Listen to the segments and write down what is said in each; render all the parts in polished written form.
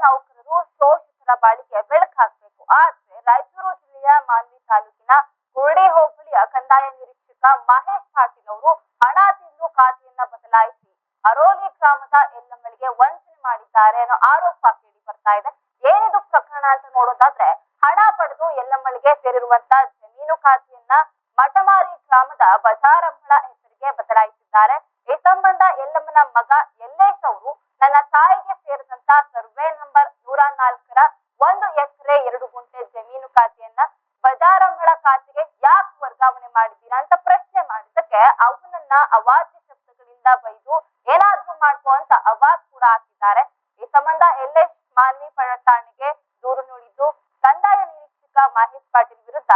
ನೌಕರರು ಶೋಷಿತರ ಬಾಳಿಗೆ ಬೆಳಕು ಹಾಕಬೇಕು. ಆದ್ರೆ ರಾಯಚೂರು ಜಿಲ್ಲೆಯ ಮಾನ್ವಿ ತಾಲೂಕಿನ ಕುರುಡಿ ಹೋಬಳಿಯ ಕಂದಾಯ ನಿರೀಕ್ಷಕ ಮಹೇಶ್ ಪಾಟೀಲ್ ಅವರು ಹಣ ತಿಂದು ಖಾತೆಯನ್ನ ಬದಲಾಯಿಸಿ ಅರೋಲಿ ಗ್ರಾಮದ ಎಲ್ಲಮ್ಮಳಿಗೆ ವಂಚನೆ ಮಾಡಿದ್ದಾರೆ ಅನ್ನೋ ಆರೋಪ ಕೇಳಿ ಬರ್ತಾ ಇದೆ. ಏನಿದು ಪ್ರಕರಣ ಅಂತ ನೋಡೋದಾದ್ರೆ, ಹಣ ಪಡೆದು ಎಲ್ಲಮ್ಮಳಿಗೆ ಸೇರಿರುವಂತ ಜಮೀನು ಖಾತೆಯನ್ನ ಮಠಮಾರಿ ಗ್ರಾಮದ ಬಜಾರಂಬಳ ಹೆಸರಿಗೆ ಬದಲಾಯಿಸಿದ್ದಾರೆ. ಈ ಸಂಬಂಧ ಎಲ್ಲಮ್ಮನ ಮಗ ಯಲ್ಲೇಶ್ ಅವರು ನನ್ನ ತಾಯಿಗೆ ಸೇರಿದಂತ ಸರ್ವೆ ನಂಬರ್ 104ರ 1 ಎಕರೆ 2 ಗುಂಟೆ ಜಮೀನು ಖಾತೆಯನ್ನ ಬಜಾರಂಬಳ ಖಾತೆಗೆ ಯಾಕೆ ವರ್ಗಾವಣೆ ಮಾಡಿದ್ದೀರಾ ಅಂತ ಪ್ರಶ್ನೆ ಮಾಡಿದ್ದಕ್ಕೆ ಅವನನ್ನ ಅವಾಚ್ಯ ಶಬ್ದಗಳಿಂದ ಬೈದು ಏನಾದ್ರೂ ಮಾಡ್ಕೋ ಅಂತ ಅವಾಜ್ ಕೂಡ ಹಾಕಿದ್ದಾರೆ. ಈ ಸಂಬಂಧ ಯಲ್ಲೇಶ್ ಮಾನ್ವಿ ಠಾಣೆಗೆ ದೂರು ನೀಡಿದ್ದು ಕಂದಾಯ ನಿರೀಕ್ಷಕ ಮಹೇಶ್ ಪಾಟೀಲ್ ವಿರುದ್ಧ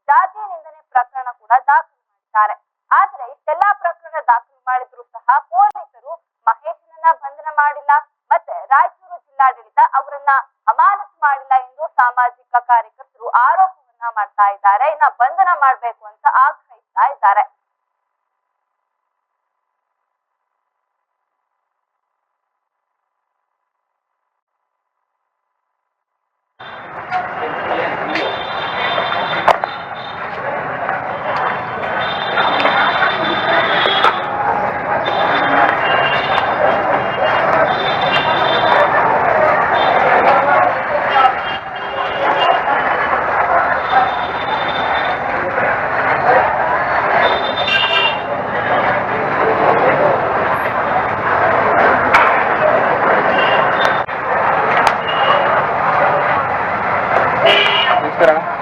ಜಾತಿ ನಿಂದನೆ ಪ್ರಕರಣ ಕೂಡ ದಾಖಲು ಮಾಡಿದ್ದಾರೆ. ಆದ್ರೆ ಇಷ್ಟೆಲ್ಲಾ ಪ್ರಕರಣ ದಾಖಲು ಮಾಡಿದ್ರು ಸಹ ಪೊಲೀಸರು ಮಹೇಶನನ್ನ ಬಂಧನ ಮಾಡಿಲ್ಲ, ಮತ್ತೆ ರಾಯಚೂರು ಜಿಲ್ಲಾಡಳಿತ ಅವರನ್ನ ಅಮಾನತು ಮಾಡಿಲ್ಲ ಎಂದು ಸಾಮಾಜಿಕ ಕಾರ್ಯಕರ್ತರು ಆರೋಪವನ್ನ ಮಾಡ್ತಾ ಇದ್ದಾರೆ. ಇನ್ನ ಬಂಧನ ಮಾಡ್ಬೇಕು ಅಂತ ಆಗ್ರಹಿಸ್ತಾ ಇದ್ದಾರೆ.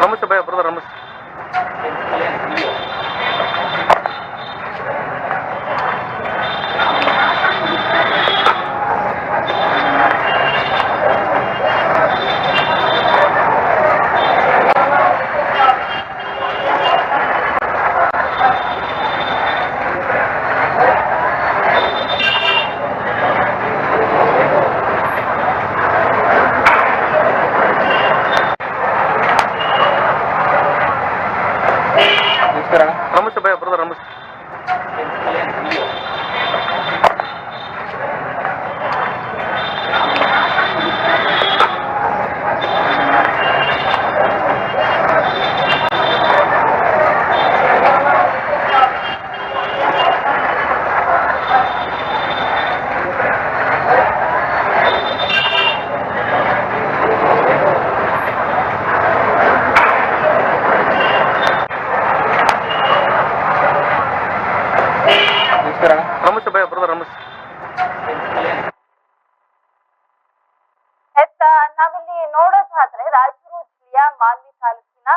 ನಮಸ್ತೆ ಭಯ ಬ್ರದರ್, ನಮಸ್ತೆ. ನಮಸ್ತೆ ಭಯ ಬ್ರದರ್, ನಮಸ್ತೆ. ನಮಸ್ತೆ ಭಯ ಬ್ರದರ್, ನಮಸ್ತೆ. ನಾವಿಲ್ಲಿ ನೋಡೋದಾದ್ರೆ ರಾಯಚೂರು ಜಿಲ್ಲೆಯ ಮಾನ್ವಿ ತಾಲೂಕಿನ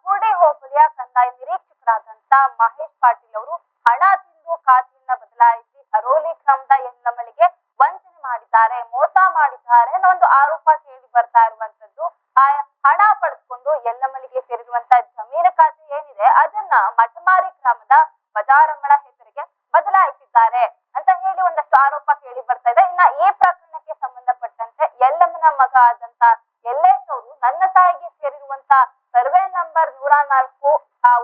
ಕುರುಡಿ ಹೋಬಳಿಯ ಕಂದಾಯ ನಿರೀಕ್ಷಕರಾದಂತ ಮಹೇಶ್ ಪಾಟೀಲ್ ಅವರು ಹಣ ತಿಂದು ಖಾತೆಯನ್ನ ಬದಲಾಯಿಸಿ ಅರೋಲಿ ಗ್ರಾಮದ ಎಲ್ಲಮ್ಮಳಿಗೆ ವಂಚನೆ ಮಾಡಿದ್ದಾರೆ, ಮೋಸ ಮಾಡಿದ್ದಾರೆ ಅನ್ನೋ ಒಂದು ಆರೋಪ ಕೇಳಿ ಬರ್ತಾ ಇರುವಂತದ್ದು. ಆ ಹಣ ಪಡೆದುಕೊಂಡು ಎಲ್ಲಮ್ಮಳಿಗೆ ಸೇರಿರುವಂತ ಜಮೀನು ಖಾತೆ ಏನಿದೆ ಅದನ್ನ ಮಠಮಾರಿ ಗ್ರಾಮದ ಬಜಾರಂಬಳ ಹೆಸರಿಗೆ ಬದಲಾಯಿಸಿದ್ದಾರೆ ಅಂತ ಹೇಳಿ ಒಂದಷ್ಟು ಆರೋಪ ಕೇಳಿ ಬರ್ತಾ ಇದೆ. ಇನ್ನ ಈ ಪ್ರಕರಣಕ್ಕೆ ಸಂಬಂಧಪಟ್ಟಂತೆ ಎಲ್ಲಮ್ಮನ ಮಗ ಆದಂತ ಯಲ್ಲೇಶ್ ಅವರು ನನ್ನ ತಾಯಿಗೆ ಸೇರಿರುವಂತ ಸರ್ವೆ ನಂಬರ್ 104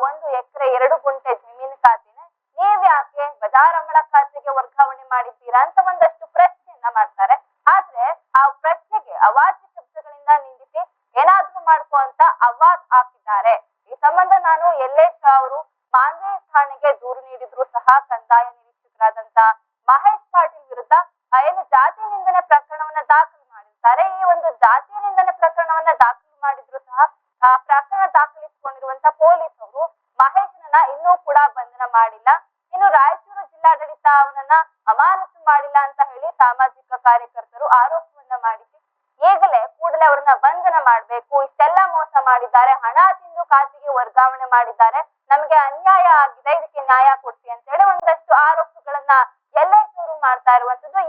1 ಎಕರೆ 2 ಗುಂಟೆ ಜಮೀನು ಖಾತೆನ ನೀವ್ಯಾಕೆ ಬಜಾರಂಬಳ ಖಾತೆಗೆ ವರ್ಗಾವಣೆ ಮಾಡಿದ್ದೀರಾ ಅಂತ ಒಂದಷ್ಟು ಪ್ರಶ್ನೆಯನ್ನ ಮಾಡ್ತಾರೆ. ಆದ್ರೆ ಆ ಪ್ರಶ್ನೆಗೆ ಅವಾಚ್ಯ ಶಬ್ದಗಳಿಂದ ನಿಂದಿಸಿ ಏನಾದ್ರೂ ಮಾಡ್ಕೋ ಅಂತ ಅವಾಜ್ ಹಾಕಿದ್ದಾರೆ. ಈ ಸಂಬಂಧ ನಾನು ಯಲ್ಲೇಶ್ ಅವರು ಮಾನ್ವಿ ಠಾಣೆಗೆ ದೂರು ನೀಡಿದ್ರು ಸಹ ಕಂದಾಯ ನಿರೀಕ್ಷಕರಾದಂತ ಮಹೇಶ್ ಪಾಟೀಲ್ ವಿರುದ್ಧ ಏನು ಜಾತಿ ನಿಂದನೆ ಪ್ರಕರಣವನ್ನ ದಾಖಲು ಮಾಡಿರ್ತಾರೆ. ಈ ಒಂದು ಜಾತಿ ನಿಂದನೆ ಪ್ರಕರಣವನ್ನ ದಾಖಲು ಮಾಡಿದ್ರು ಸಹ ಪ್ರಕರಣ ದಾಖಲಿಸಿಕೊಂಡಿರುವಂತ ಪೊಲೀಸ್ ಅವರು ಮಹೇಶನನ್ನ ಇನ್ನೂ ಕೂಡ ಬಂಧನ ಮಾಡಿಲ್ಲ, ಇನ್ನು ರಾಯಚೂರು ಜಿಲ್ಲಾಡಳಿತ ಅವನನ್ನ ಅಮಾನತು ಮಾಡಿಲ್ಲ ಅಂತ ಹೇಳಿ ಸಾಮಾಜಿಕ ಕಾರ್ಯಕರ್ತರು ಆರೋಪವನ್ನ ಮಾಡಿಸಿ ಈಗಲೇ ಕೂಡಲೇ ಅವ್ರನ್ನ ಬಂಧನ ಮಾಡ್ಬೇಕು, ಇಷ್ಟೆಲ್ಲ ಮೋಸ ಮಾಡಿದ್ದಾರೆ, ಹಣ ತಿಂದು ಖಾತೆಗೆ ವರ್ಗಾವಣೆ ಮಾಡಿದ್ದಾರೆ, ನಮಗೆ ಅನ್ಯಾಯ ಆಗಿದೆ, ಇದಕ್ಕೆ ನ್ಯಾಯ ಕೊಡ್ಸಿ ಅಂತ ಹೇಳಿ ಒಂದಷ್ಟು ಆರೋಪಗಳನ್ನ ಯಲ್ಲೇಶ್ ಅವರು ಮಾಡ್ತಾ ಇರುವಂತದ್ದು.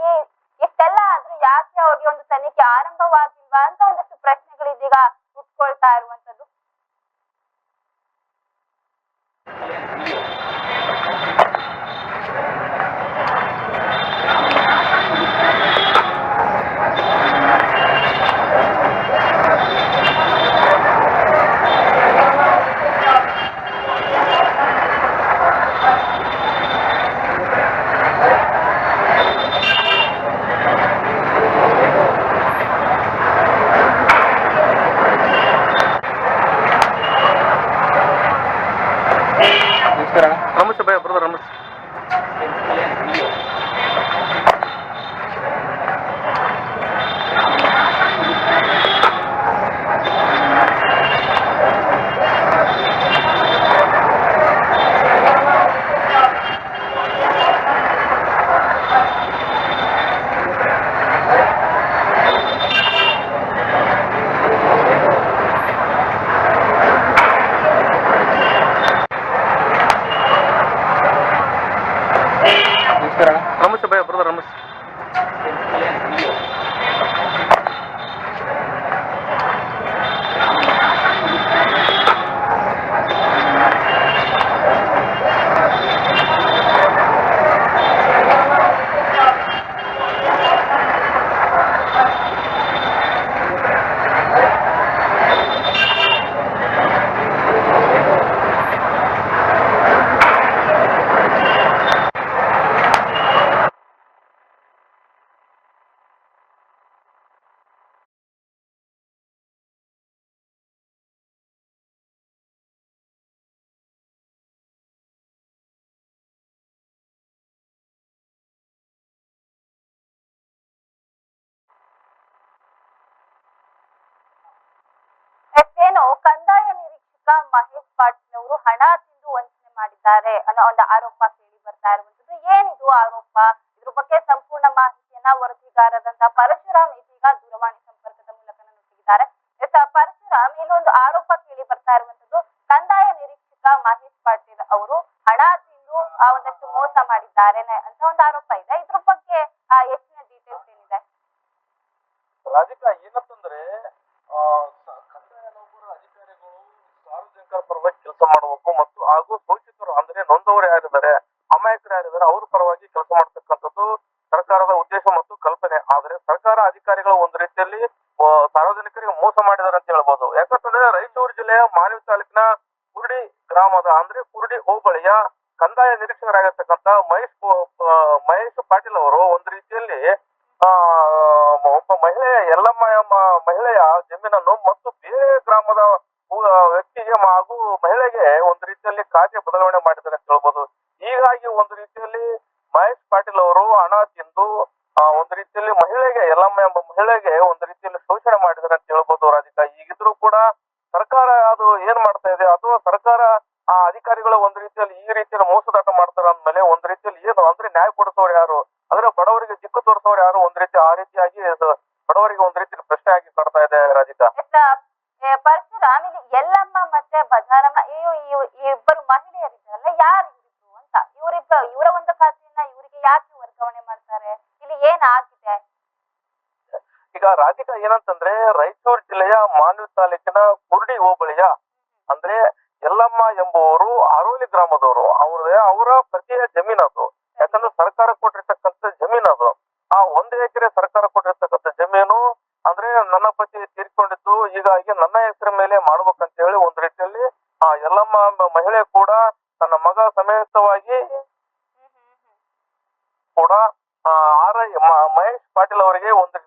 ಇಷ್ಟೆಲ್ಲ ಆದ್ರೂ ಯಾಕೆ ಅವ್ರಿಗೆ ಒಂದು ತನಿಖೆ ಆರಂಭವಾಗಿಲ್ವಾ ಅಂತ ಒಂದಷ್ಟು ಪ್ರಶ್ನೆಗಳು ಇದೀಗ ಹುಟ್ಕೊಳ್ತಾ ಇರುವಂತದ್ದು. ಏನು ಕಂದಾಯ ನಿರೀಕ್ಷಕ ಮಹೇಶ್ ಪಾಟೀಲ್ ಅವರು ಹಣ ತಿಂದು ವಂಚನೆ ಮಾಡಿದ್ದಾರೆ ಅನ್ನೋ ಒಂದು ಆರೋಪ ಕೇಳಿ ಬರ್ತಾ ಇರುವಂತದ್ದು. ಏನಿದು ಆರೋಪ? ಇದ್ರ ಬಗ್ಗೆ ಸಂಪೂರ್ಣ ಮಾಹಿತಿಯನ್ನ ವರದಿಗಾರರಾದಂತ ಪರಶುರಾಮ್ ಇದೀಗ ದೂರವಾಣಿ ಸಂಪರ್ಕದ ಮೂಲಕ ನುಡಿದಿದ್ದಾರೆ. ಪರಶುರಾಮ್, ಇಲ್ಲೊಂದು ಆರೋಪ ಕೇಳಿ ಬರ್ತಾ ಇರುವಂತದ್ದು, ಕಂದಾಯ ನಿರೀಕ್ಷಕ ಮಹೇಶ್ ಪಾಟೀಲ್ ಅವರು ಹಣ ತಿಂದು ಒಂದಷ್ಟು ಮೋಸ ಮಾಡಿದ್ದಾರೆ ಅಂತ ಒಂದು ಆರೋಪ ಇದೆ. ಇದ್ರ ಬಗ್ಗೆ ಹೆಚ್ಚಿನ ಡೀಟೇಲ್ಸ್ ಏನಿದೆ? ರಾಧಿಕಾ, ಏನಂತಂದ್ರೆ ಕಂದಾಯ ನೌಕರ ಅಧಿಕಾರಿಗಳು ಸಾರ್ವಜನಿಕರ ಪರವಾಗಿ ಕೆಲಸ ಮಾಡಬೇಕು ಮತ್ತು ಹಾಗೂ ಸೂಚಿತರು ಅಂದ್ರೆ ನೊಂದವರು ಯಾರಿದ್ದಾರೆ, ಅಮಾಯಕರು ಯಾರಿದ್ದಾರೆ ಅವ್ರ ಪರವಾಗಿ ಕೆಲಸ ಮಾಡ್ತಕ್ಕಂಥದ್ದು ಸರ್ಕಾರದ ಉದ್ದೇಶ ಮತ್ತು ಕಲ್ಪನೆ. ಆದ್ರೆ ಸರ್ಕಾರ ಅಧಿಕಾರಿಗಳು ಒಂದು ರೀತಿಯಲ್ಲಿ ಸಾರ್ವಜನಿಕರಿಗೆ ಮೋಸ ಮಾಡಿದಾರೆ ಅಂತ ಹೇಳ್ಬೋದು. ಯಾಕಂತಂದ್ರೆ ರಾಯಚೂರು ಜಿಲ್ಲೆಯ ಮಾನ್ವಿ ತಾಲೂಕಿನ ಕುರುಡಿ ಗ್ರಾಮದ ಅಂದ್ರೆ ಕುರುಡಿ ಹೋಬಳಿಯ ಕಂದಾಯ ನಿರೀಕ್ಷಕರಾಗಿರ್ತಕ್ಕಂಥ ಮಹೇಶ್ ಪಾಟೀಲ್ ಅವರು ಒಂದು ರೀತಿಯಲ್ಲಿ ಒಬ್ಬ ಮಹಿಳೆಯ ಜಮೀನನ್ನು ಮತ್ತು ಬೇರೆ ಗ್ರಾಮದ ವ್ಯಕ್ತಿಗೆ ಹಾಗೂ ಮಹಿಳೆಗೆ ಒಂದು ರೀತಿಯಲ್ಲಿ ಖಾತೆ ಬದಲಾವಣೆ ಮಾಡಿದ್ದಾರೆ ಅಂತ ಹೇಳ್ಬೋದು. ಹೀಗಾಗಿ ಒಂದು ರೀತಿಯಲ್ಲಿ ಮಹೇಶ್ ಪಾಟೀಲ್ ಅವರು ಹಣ ತಿಂದು ಒಂದು ರೀತಿಯಲ್ಲಿ ಯಲ್ಲಮ್ಮ ಎಂಬ ಮಹಿಳೆಗೆ ಒಂದು ರೀತಿಯಲ್ಲಿ ಶೋಷಣೆ ಮಾಡಿದ್ದಾರೆ ಅಂತ ಹೇಳ್ಬೋದು. ರಾಧಿಕಾ, ಈಗಿದ್ರು ಕೂಡ ಸರ್ಕಾರ ಅದು ಏನ್ ಮಾಡ್ತಾ ಇದೆ, ಅಥವಾ ಸರ್ಕಾರ ಆ ಅಧಿಕಾರಿಗಳು ಒಂದು ರೀತಿಯಲ್ಲಿ ಈ ರೀತಿಯಲ್ಲಿ ಮೋಸದಾಟ ಮಾಡ್ತಾರೆ ಅಂದ್ಮೇಲೆ ಒಂದು ರೀತಿಯಲ್ಲಿ ಏನು ಅಂದ್ರೆ ನ್ಯಾಯ ಕೊಡಿಸೋರು ಯಾರು, ಅಂದ್ರೆ ಬಡವರಿಗೆ ದಿಕ್ಕು ತೋರಿಸೋರು ಯಾರು, ಒಂದು ರೀತಿ ಆ ರೀತಿಯಾಗಿ ಬಡವರಿಗೆ ಒಂದು ರೀತಿ ಪ್ರಶ್ನೆ ಆಗಿ ಕಾಡ್ತಾ ಇದೆ. ರಾಧಿಕಾ, ಪರಶುರಾಮ್, ಇಲ್ಲಿ ಯಲ್ಲಮ್ಮ ಮತ್ತೆ ಬಜಾರಮ್ಮ ಇಬ್ಬರು ಮಹಿಳೆಯರಿದ್ದಾರಲ್ಲ, ಯಾರು ಇವರು ಅಂತ, ಇವರ ಒಂದು ಖಾತೆಯನ್ನ ಇವರಿಗೆ ಯಾಕೆ ವರ್ಗಾವಣೆ ಮಾಡ್ತಾರೆ? ಇಲ್ಲಿ ಏನಾಗಿದೆ? ಈಗ ರಾಧಿಕಾ, ಏನಂತಂದ್ರೆ ರಾಯಚೂರು ಜಿಲ್ಲೆಯ ಮಾನ್ವಿ ತಾಲೂಕಿನ ಕುರುಡಿ ಹೋಬಳಿಯ ಅಂದ್ರೆ ಯಲ್ಲಮ್ಮ ಎಂಬುವರು ಅರೋಲಿ ಗ್ರಾಮದವರು. ಅವರ ಪತಿಯ ಜಮೀನ್ ಅದು. ಯಾಕಂದ್ರೆ ಸರ್ಕಾರ ಕೊಟ್ಟಿರ್ತಕ್ಕಂಥ ಜಮೀನ್ ಅದು. ಆ 1 ಎಕರೆ ಸರ್ಕಾರ ಕೊಟ್ಟಿರ್ತಕ್ಕಂಥ ಜಮೀನು ಅಂದ್ರೆ ನನ್ನ ಪತಿ ತೀರ್ಕೊಂಡಿದ್ದು, ಹೀಗಾಗಿ ನನ್ನ ಹೆಸರ ಮೇಲೆ ಮಾಡ್ಬೇಕಂತ ಹೇಳಿ ಒಂದು ರೀತಿಯಲ್ಲಿ ಆ ಯಲ್ಲಮ್ಮ ಎಂಬ ಮಹಿಳೆ ಕೂಡ ತನ್ನ ಮಗ ಸಮೇತವಾಗಿ ಕೂಡ ಮಹೇಶ್ ಪಾಟೀಲ್ ಅವರಿಗೆ ಒಂದು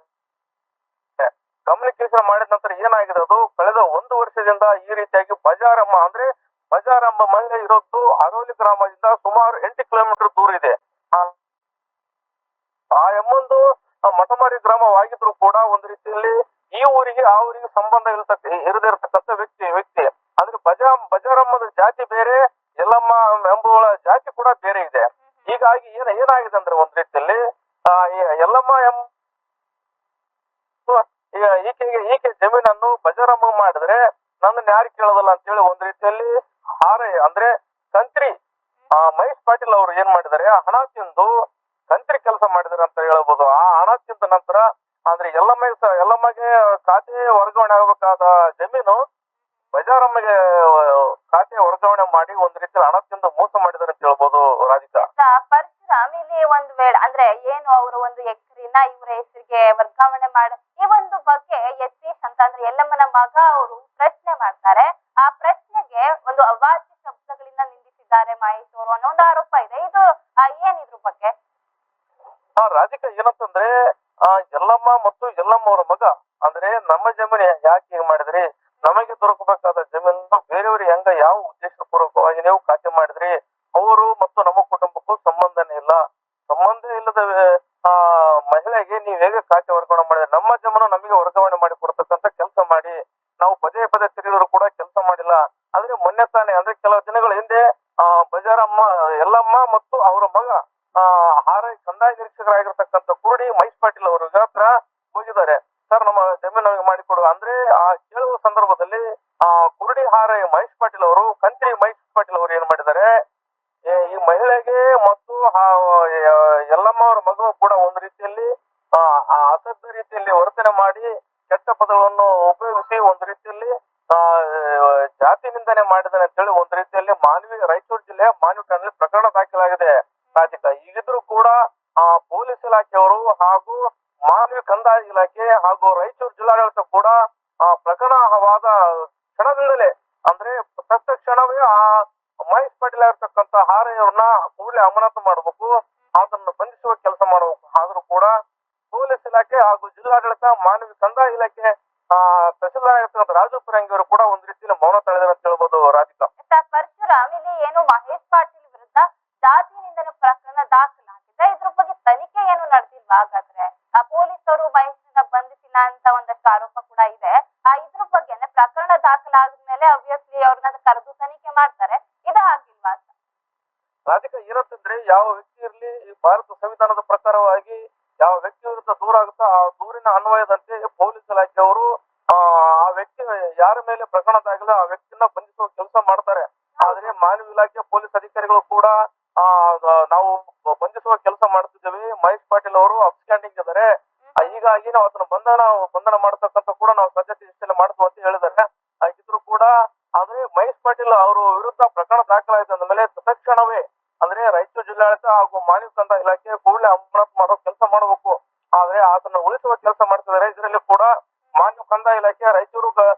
ಕಮ್ಯುನಿಕೇಶನ್ ಮಾಡಿದ ನಂತರ ಏನಾಗಿದೆ, ಅದು ಕಳೆದ 1 ವರ್ಷದಿಂದ ಈ ರೀತಿಯಾಗಿ ಬಜಾರಮ್ಮ ಮಹಿಳೆ ಇರೋದು ಅರೋಲಿ ಗ್ರಾಮದಿಂದ ಸುಮಾರು 8 ಕಿಲೋಮೀಟರ್ ದೂರ ಇದೆ. ಆ ಎಮ್ಮೊಂದು ಮಠಮಾರಿ ಗ್ರಾಮವಾಗಿದ್ರು ಕೂಡ ಒಂದು ರೀತಿಯಲ್ಲಿ ಈ ಊರಿಗೆ ಆ ಊರಿಗೆ ಸಂಬಂಧ ಇರದಿರತಕ್ಕಂಥ ವ್ಯಕ್ತಿ ಅಂದ್ರೆ ಬಜಾರಮ್ಮದ ಜಾತಿ ಬೇರೆ, ಯಲ್ಲಮ್ಮ ಎಂಬುವಳ ಜಾತಿ ಕೂಡ ಬೇರೆ ಇದೆ. ಹೀಗಾಗಿ ಏನಾಗಿದೆ ಅಂದ್ರೆ ಒಂದು ರೀತಿಯಲ್ಲಿ ಯಲ್ಲಮ್ಮ ಈಕೆ ಜಮೀನನ್ನು ಬಜಾರಮ್ಮ ಮಾಡಿದ್ರೆ ನನ್ನ ಯಾರು ಕೇಳೋದಲ್ಲ ಅಂತ ಹೇಳಿ ಒಂದು ರೀತಿಯಲ್ಲಿ ಅಂದ್ರೆ ಕಂತ್ರಿ ಮಹೇಶ್ ಪಾಟೀಲ್ ಅವರು ಏನ್ ಮಾಡಿದ್ದಾರೆ, ಹಣ ತಿಂದು ಕಂತ್ರಿ ಕೆಲಸ ಮಾಡಿದಾರೆ ಅಂತ ಹೇಳ್ಬೋದು. ಆ ಹಣ ತಿಂದ ನಂತರ ಅಂದ್ರೆ ಯಲ್ಲಮ್ಮಗೆ ಖಾತೆ ವರ್ಗಾವಣೆ ಆಗಬೇಕಾದ ಜಮೀನು ಬಜಾರಮ್ಮಗೆ ಖಾತೆ ವರ್ಗಾವಣೆ ಮಾಡಿ ಒಂದು ರೀತಿಯಲ್ಲಿ ಹಣ ತಿಂದು ಮೋಸ ಮಾಡಿದಾರೆ ಅಂತ ಹೇಳ್ಬೋದು. ರಾಧಿಕಾ, ಪರಶುರಾಮ್, ಇಲ್ಲಿ ಒಂದು ವೇಳೆ ಅಂದ್ರೆ ಏನು ಅವರು ಒಂದು ಎಕರೆನ ಇವರ ಹೆಸರಿಗೆ ವರ್ಗಾವಣೆ ಮಾಡ ಈ ಒಂದು ಬಗ್ಗೆ ಯತೀಶ್ ಅಂತ ಅಂದ್ರೆ ಯಲ್ಲಮ್ಮನ ಮಗ ಅವರು ಪ್ರಶ್ನೆ ಮಾಡ್ತಾರೆ. ಆ ಪ್ರಶ್ನೆಗೆ ಒಂದು ಅವಾಚ್ಯ ಶಬ್ದಗಳಿಂದ ನಿಂದಿಸಿದ್ದಾರೆ ಮಹೇಶ್ ಅವರು ಅನ್ನೋ ಒಂದು ಆರೋಪ ಇದೆ. ಇದು ಏನಿದ್ರ ಬಗ್ಗೆ? ರಾಧಿಕಾ, ಏನಂತಂದ್ರೆ ಯಲ್ಲಮ್ಮ ಮತ್ತು ಯಲ್ಲಮ್ಮ ಅವರ ಮಗ ಅಂದ್ರೆ ನಮ್ಮ ಜಮೀನು ಯಾಕೆ ಹೀಗೆ ಮಾಡಿದ್ರಿ, ನಮಗೆ ದೊರಕಬೇಕಾದ ಜಮೀನು ಬೇರೆಯವ್ರಿಗೆ ಯಾವ ಉದ್ದೇಶ ಪೂರ್ವಕವಾಗಿ ನೀವು ಖಾತೆ ಮಾಡಿದ್ರಿ, ಅವರು ಮತ್ತು ನಮ್ಮ ಕುಟುಂಬಕ್ಕೂ ಸಂಬಂಧ ಇಲ್ಲದ ಮಹಿಳೆಗೆ ನೀವು ಹೇಗೆ ಖಾತೆ ವರ್ಗಾವಣೆ ಮಾಡಿದ್ರೆ, ನಮ್ಮ ಜಮೀನು ನಮಗೆ ವರ್ಗಾವಣೆ ಮಾಡಿ ಕೊಡ್ತಕ್ಕಂಥ ಕೆಲಸ ಮಾಡಿ, ನಾವು ಪದೇ ತಿರುಗಿದ್ರು ಕೂಡ ಕೆಲಸ ಮಾಡಿಲ್ಲ. ಅಂದ್ರೆ ಮೊನ್ನೆ ತಾನೇ ಅಂದ್ರೆ ಕೆಲವು ದಿನಗಳ ಹಿಂದೆ ಯಲ್ಲಮ್ಮ ಮತ್ತು ಅವರ ಮಗ ಕಂದಾಯ ನಿರೀಕ್ಷಕರಾಗಿರ್ತಕ್ಕಂಥ ಕುರುಡಿ ಮಹೇಶ್ ಪಾಟೀಲ್ ಅವ್ರ ಹತ್ರ ಹೋಗಿದ್ದಾರೆ. ಸರ್, ನಮ್ಮ ಜಮೀನು ನಮಗೆ ಮಾಡಿಕೊಡು ಅಂದ್ರೆ ಕೇಳುವ ಸಂದರ್ಭದಲ್ಲಿ ಕುರುಡಿ ಮಹೇಶ್ ಪಾಟೀಲ್ ಅವರು ಕಂತ್ರಿ ಮಹೇಶ್ ಪಾಟೀಲ್ ಅವರು ಏನ್ ಮಾಡಿದ್ದಾರೆ, ಈ ಮಹಿಳೆಗೆ ಮತ್ತು ಯಲ್ಲಮ್ಮ ಅವರ ಮಗ ಕೂಡ ಒಂದು ರೀತಿಯಲ್ಲಿ ಅಸಭ್ಯ ರೀತಿಯಲ್ಲಿ ವರ್ತನೆ ಮಾಡಿ ಕೆಟ್ಟ ಪದಗಳನ್ನು ಉಪಯೋಗಿಸಿ ಒಂದು ರೀತಿಯಲ್ಲಿ ಜಾತಿ ನಿಂದನೆ ಮಾಡಿದ್ದಾರೆ ಅಂತ ಹೇಳಿ ಒಂದು ರೀತಿಯಲ್ಲಿ ರಾಯಚೂರು ಜಿಲ್ಲೆಯ ಮಾನ್ವಿ ಠಾಣೆಯಲ್ಲಿ ಪ್ರಕರಣ ದಾಖಲಾಗಿದೆ. ರಾಧಿಕಾ, ಈಗಿದ್ರು ಕೂಡ ಪೊಲೀಸ್ ಇಲಾಖೆಯವರು ಹಾಗೂ ಮಾನ್ವಿ ಕಂದಾಯ ಇಲಾಖೆ ಹಾಗೂ ರಾಯಚೂರು ಜಿಲ್ಲಾಡಳಿತ ಕೂಡ ಪ್ರಕರಣವಾದ ಕ್ಷಣದಿಂದಲೇ ಅಂದ್ರೆ ತತ್ಕ್ಷಣವೇ ಮಹೇಶ್ ಪಾಟೀಲ್ ಆಗಿರ್ತಕ್ಕಂಥ ಅವ್ರನ್ನ ಕೂಡಲೇ ಅಮಾನತು ಮಾಡಬೇಕು, ಅದನ್ನು ಬಂಧಿಸುವ ಕೆಲಸ ಮಾಡಬೇಕು. ಆದ್ರೂ ಕೂಡ ಪೊಲೀಸ್ ಇಲಾಖೆ ಹಾಗೂ ಜಿಲ್ಲಾಡಳಿತ, ಮಾನವಿ ಕಂದಾಯ ಇಲಾಖೆ, ತಹಸೀಲ್ದಾರ್ ಆಗಿರ್ತಕ್ಕಂಥ ರಾಜು ಪರಂಗಿ ಅವರು ಕೂಡ ಒಂದು ರೀತಿಯಲ್ಲಿ ಮೌನ ತಳೆದಾರೆ ಅಂತ ಹೇಳ್ಬೋದು. ರಾಧಿಕಾ, ಪರಶುರಾಮ್, ಇಲ್ಲಿ ಏನು ಮಹೇಶ್ ಪಾಟೀಲ್ ವಿರುದ್ಧ ಜಾತಿ ನಿಂದನೆ ಪ್ರಕರಣ ದಾಖಲಾಗಿದೆ, ಇದ್ರ ಬಗ್ಗೆ ತನಿಖೆ ಏನು ನಡೆದಿಲ್ವಾ? ಹಾಗಾದ್ರೆ ಪೊಲೀಸರು ಮಹೇಶ್ ಬಂಧಿಸಿಲ್ಲ ಅಂತ ಒಂದಷ್ಟು ಆರೋಪ ಕೂಡ ಇದೆ. ಇದ್ರ ಬಗ್ಗೆ ಪ್ರಕರಣ ದಾಖಲಾದ್ಮೇಲೆ ಅಬ್ವಿಯಸ್ಲಿ ಅವ್ರನ್ನ ಕರೆದು ತನಿಖೆ ಮಾಡ್ತಾರೆ. ಇದು ಆಗಿಲ್ವಾ ಅಂತ? ರಾಧಿಕಾ ಏನಂತಂದ್ರೆ ಯಾವ ವ್ಯಕ್ತಿ ಇರ್ಲಿ ಈ ಭಾರತ ಸಂವಿಧಾನದ ಪ್ರಕಾರವಾಗಿ ಯಾವ ವ್ಯಕ್ತಿ ವಿರುದ್ಧ ದೂರ ಆಗುತ್ತೋ ಆ ದೂರಿನ ಅನ್ವಯದಂತೆ ಪೊಲೀಸ್ ಇಲಾಖೆಯವರು ಆ ವ್ಯಕ್ತಿ ಯಾರ ಮೇಲೆ ಪ್ರಕರಣ ದಾಖಲೆ ಆ ವ್ಯಕ್ತಿನ ಬಂಧಿಸುವ ಕೆಲಸ ಮಾಡ್ತಾರೆ. ಆದ್ರೆ ಮಾನವ ಇಲಾಖೆ ಪೊಲೀಸ್ ಅಧಿಕಾರಿಗಳು ಕೂಡ ನಾವು ಬಂಧಿಸುವ ಕೆಲಸ ಮಾಡ್ತಿದ್ದೇವೆ. ಮಹೇಶ್ ಪಾಟೀಲ್ ಅವರು ಅಬ್ಸ್ಟ್ಯಾಂಡಿಂಗ್ ಇದ್ದಾರೆ, ಹೀಗಾಗಿ ನಾವು ಅದನ್ನ ಬಂಧನ ಮಾಡತಕ್ಕಂತ ಕೂಡ ನಾವು ಸದ್ಯತೆ ಇಷ್ಟೆಲ್ಲ ಮಾಡ್ತೀವಿ ಅಂತ ಹೇಳಿದ್ದಾರೆ. ಹಾಗಿದ್ರು ಕೂಡ ಆದ್ರೆ ಮಹೇಶ್ ಪಾಟೀಲ್ ಅವರು ವಿರುದ್ಧ ಪ್ರಕರಣ ದಾಖಲಾಯಿತ ಅಂದ್ಮೇಲೆ ತಕ್ಷಣವೇ ಅಂದ್ರೆ ರಾಯಚೂರು ಜಿಲ್ಲಾಡಳಿತ ಹಾಗೂ ಮಾನವ ಕಂದಾಯ ಇಲಾಖೆ ಕೂಡಲೇ ಅಮಾನತು ಮಾಡೋ ಕೆಲಸ ಮಾಡಬೇಕು. ಆದ್ರೆ ಅದನ್ನ ಉಳಿಸುವ ಕೆಲಸ ಮಾಡ್ತಿದ್ದಾರೆ. ಇದರಲ್ಲಿ ಕೂಡ ಮಾನವ ಕಂದಾಯ ಇಲಾಖೆ ರಾಯಚೂರು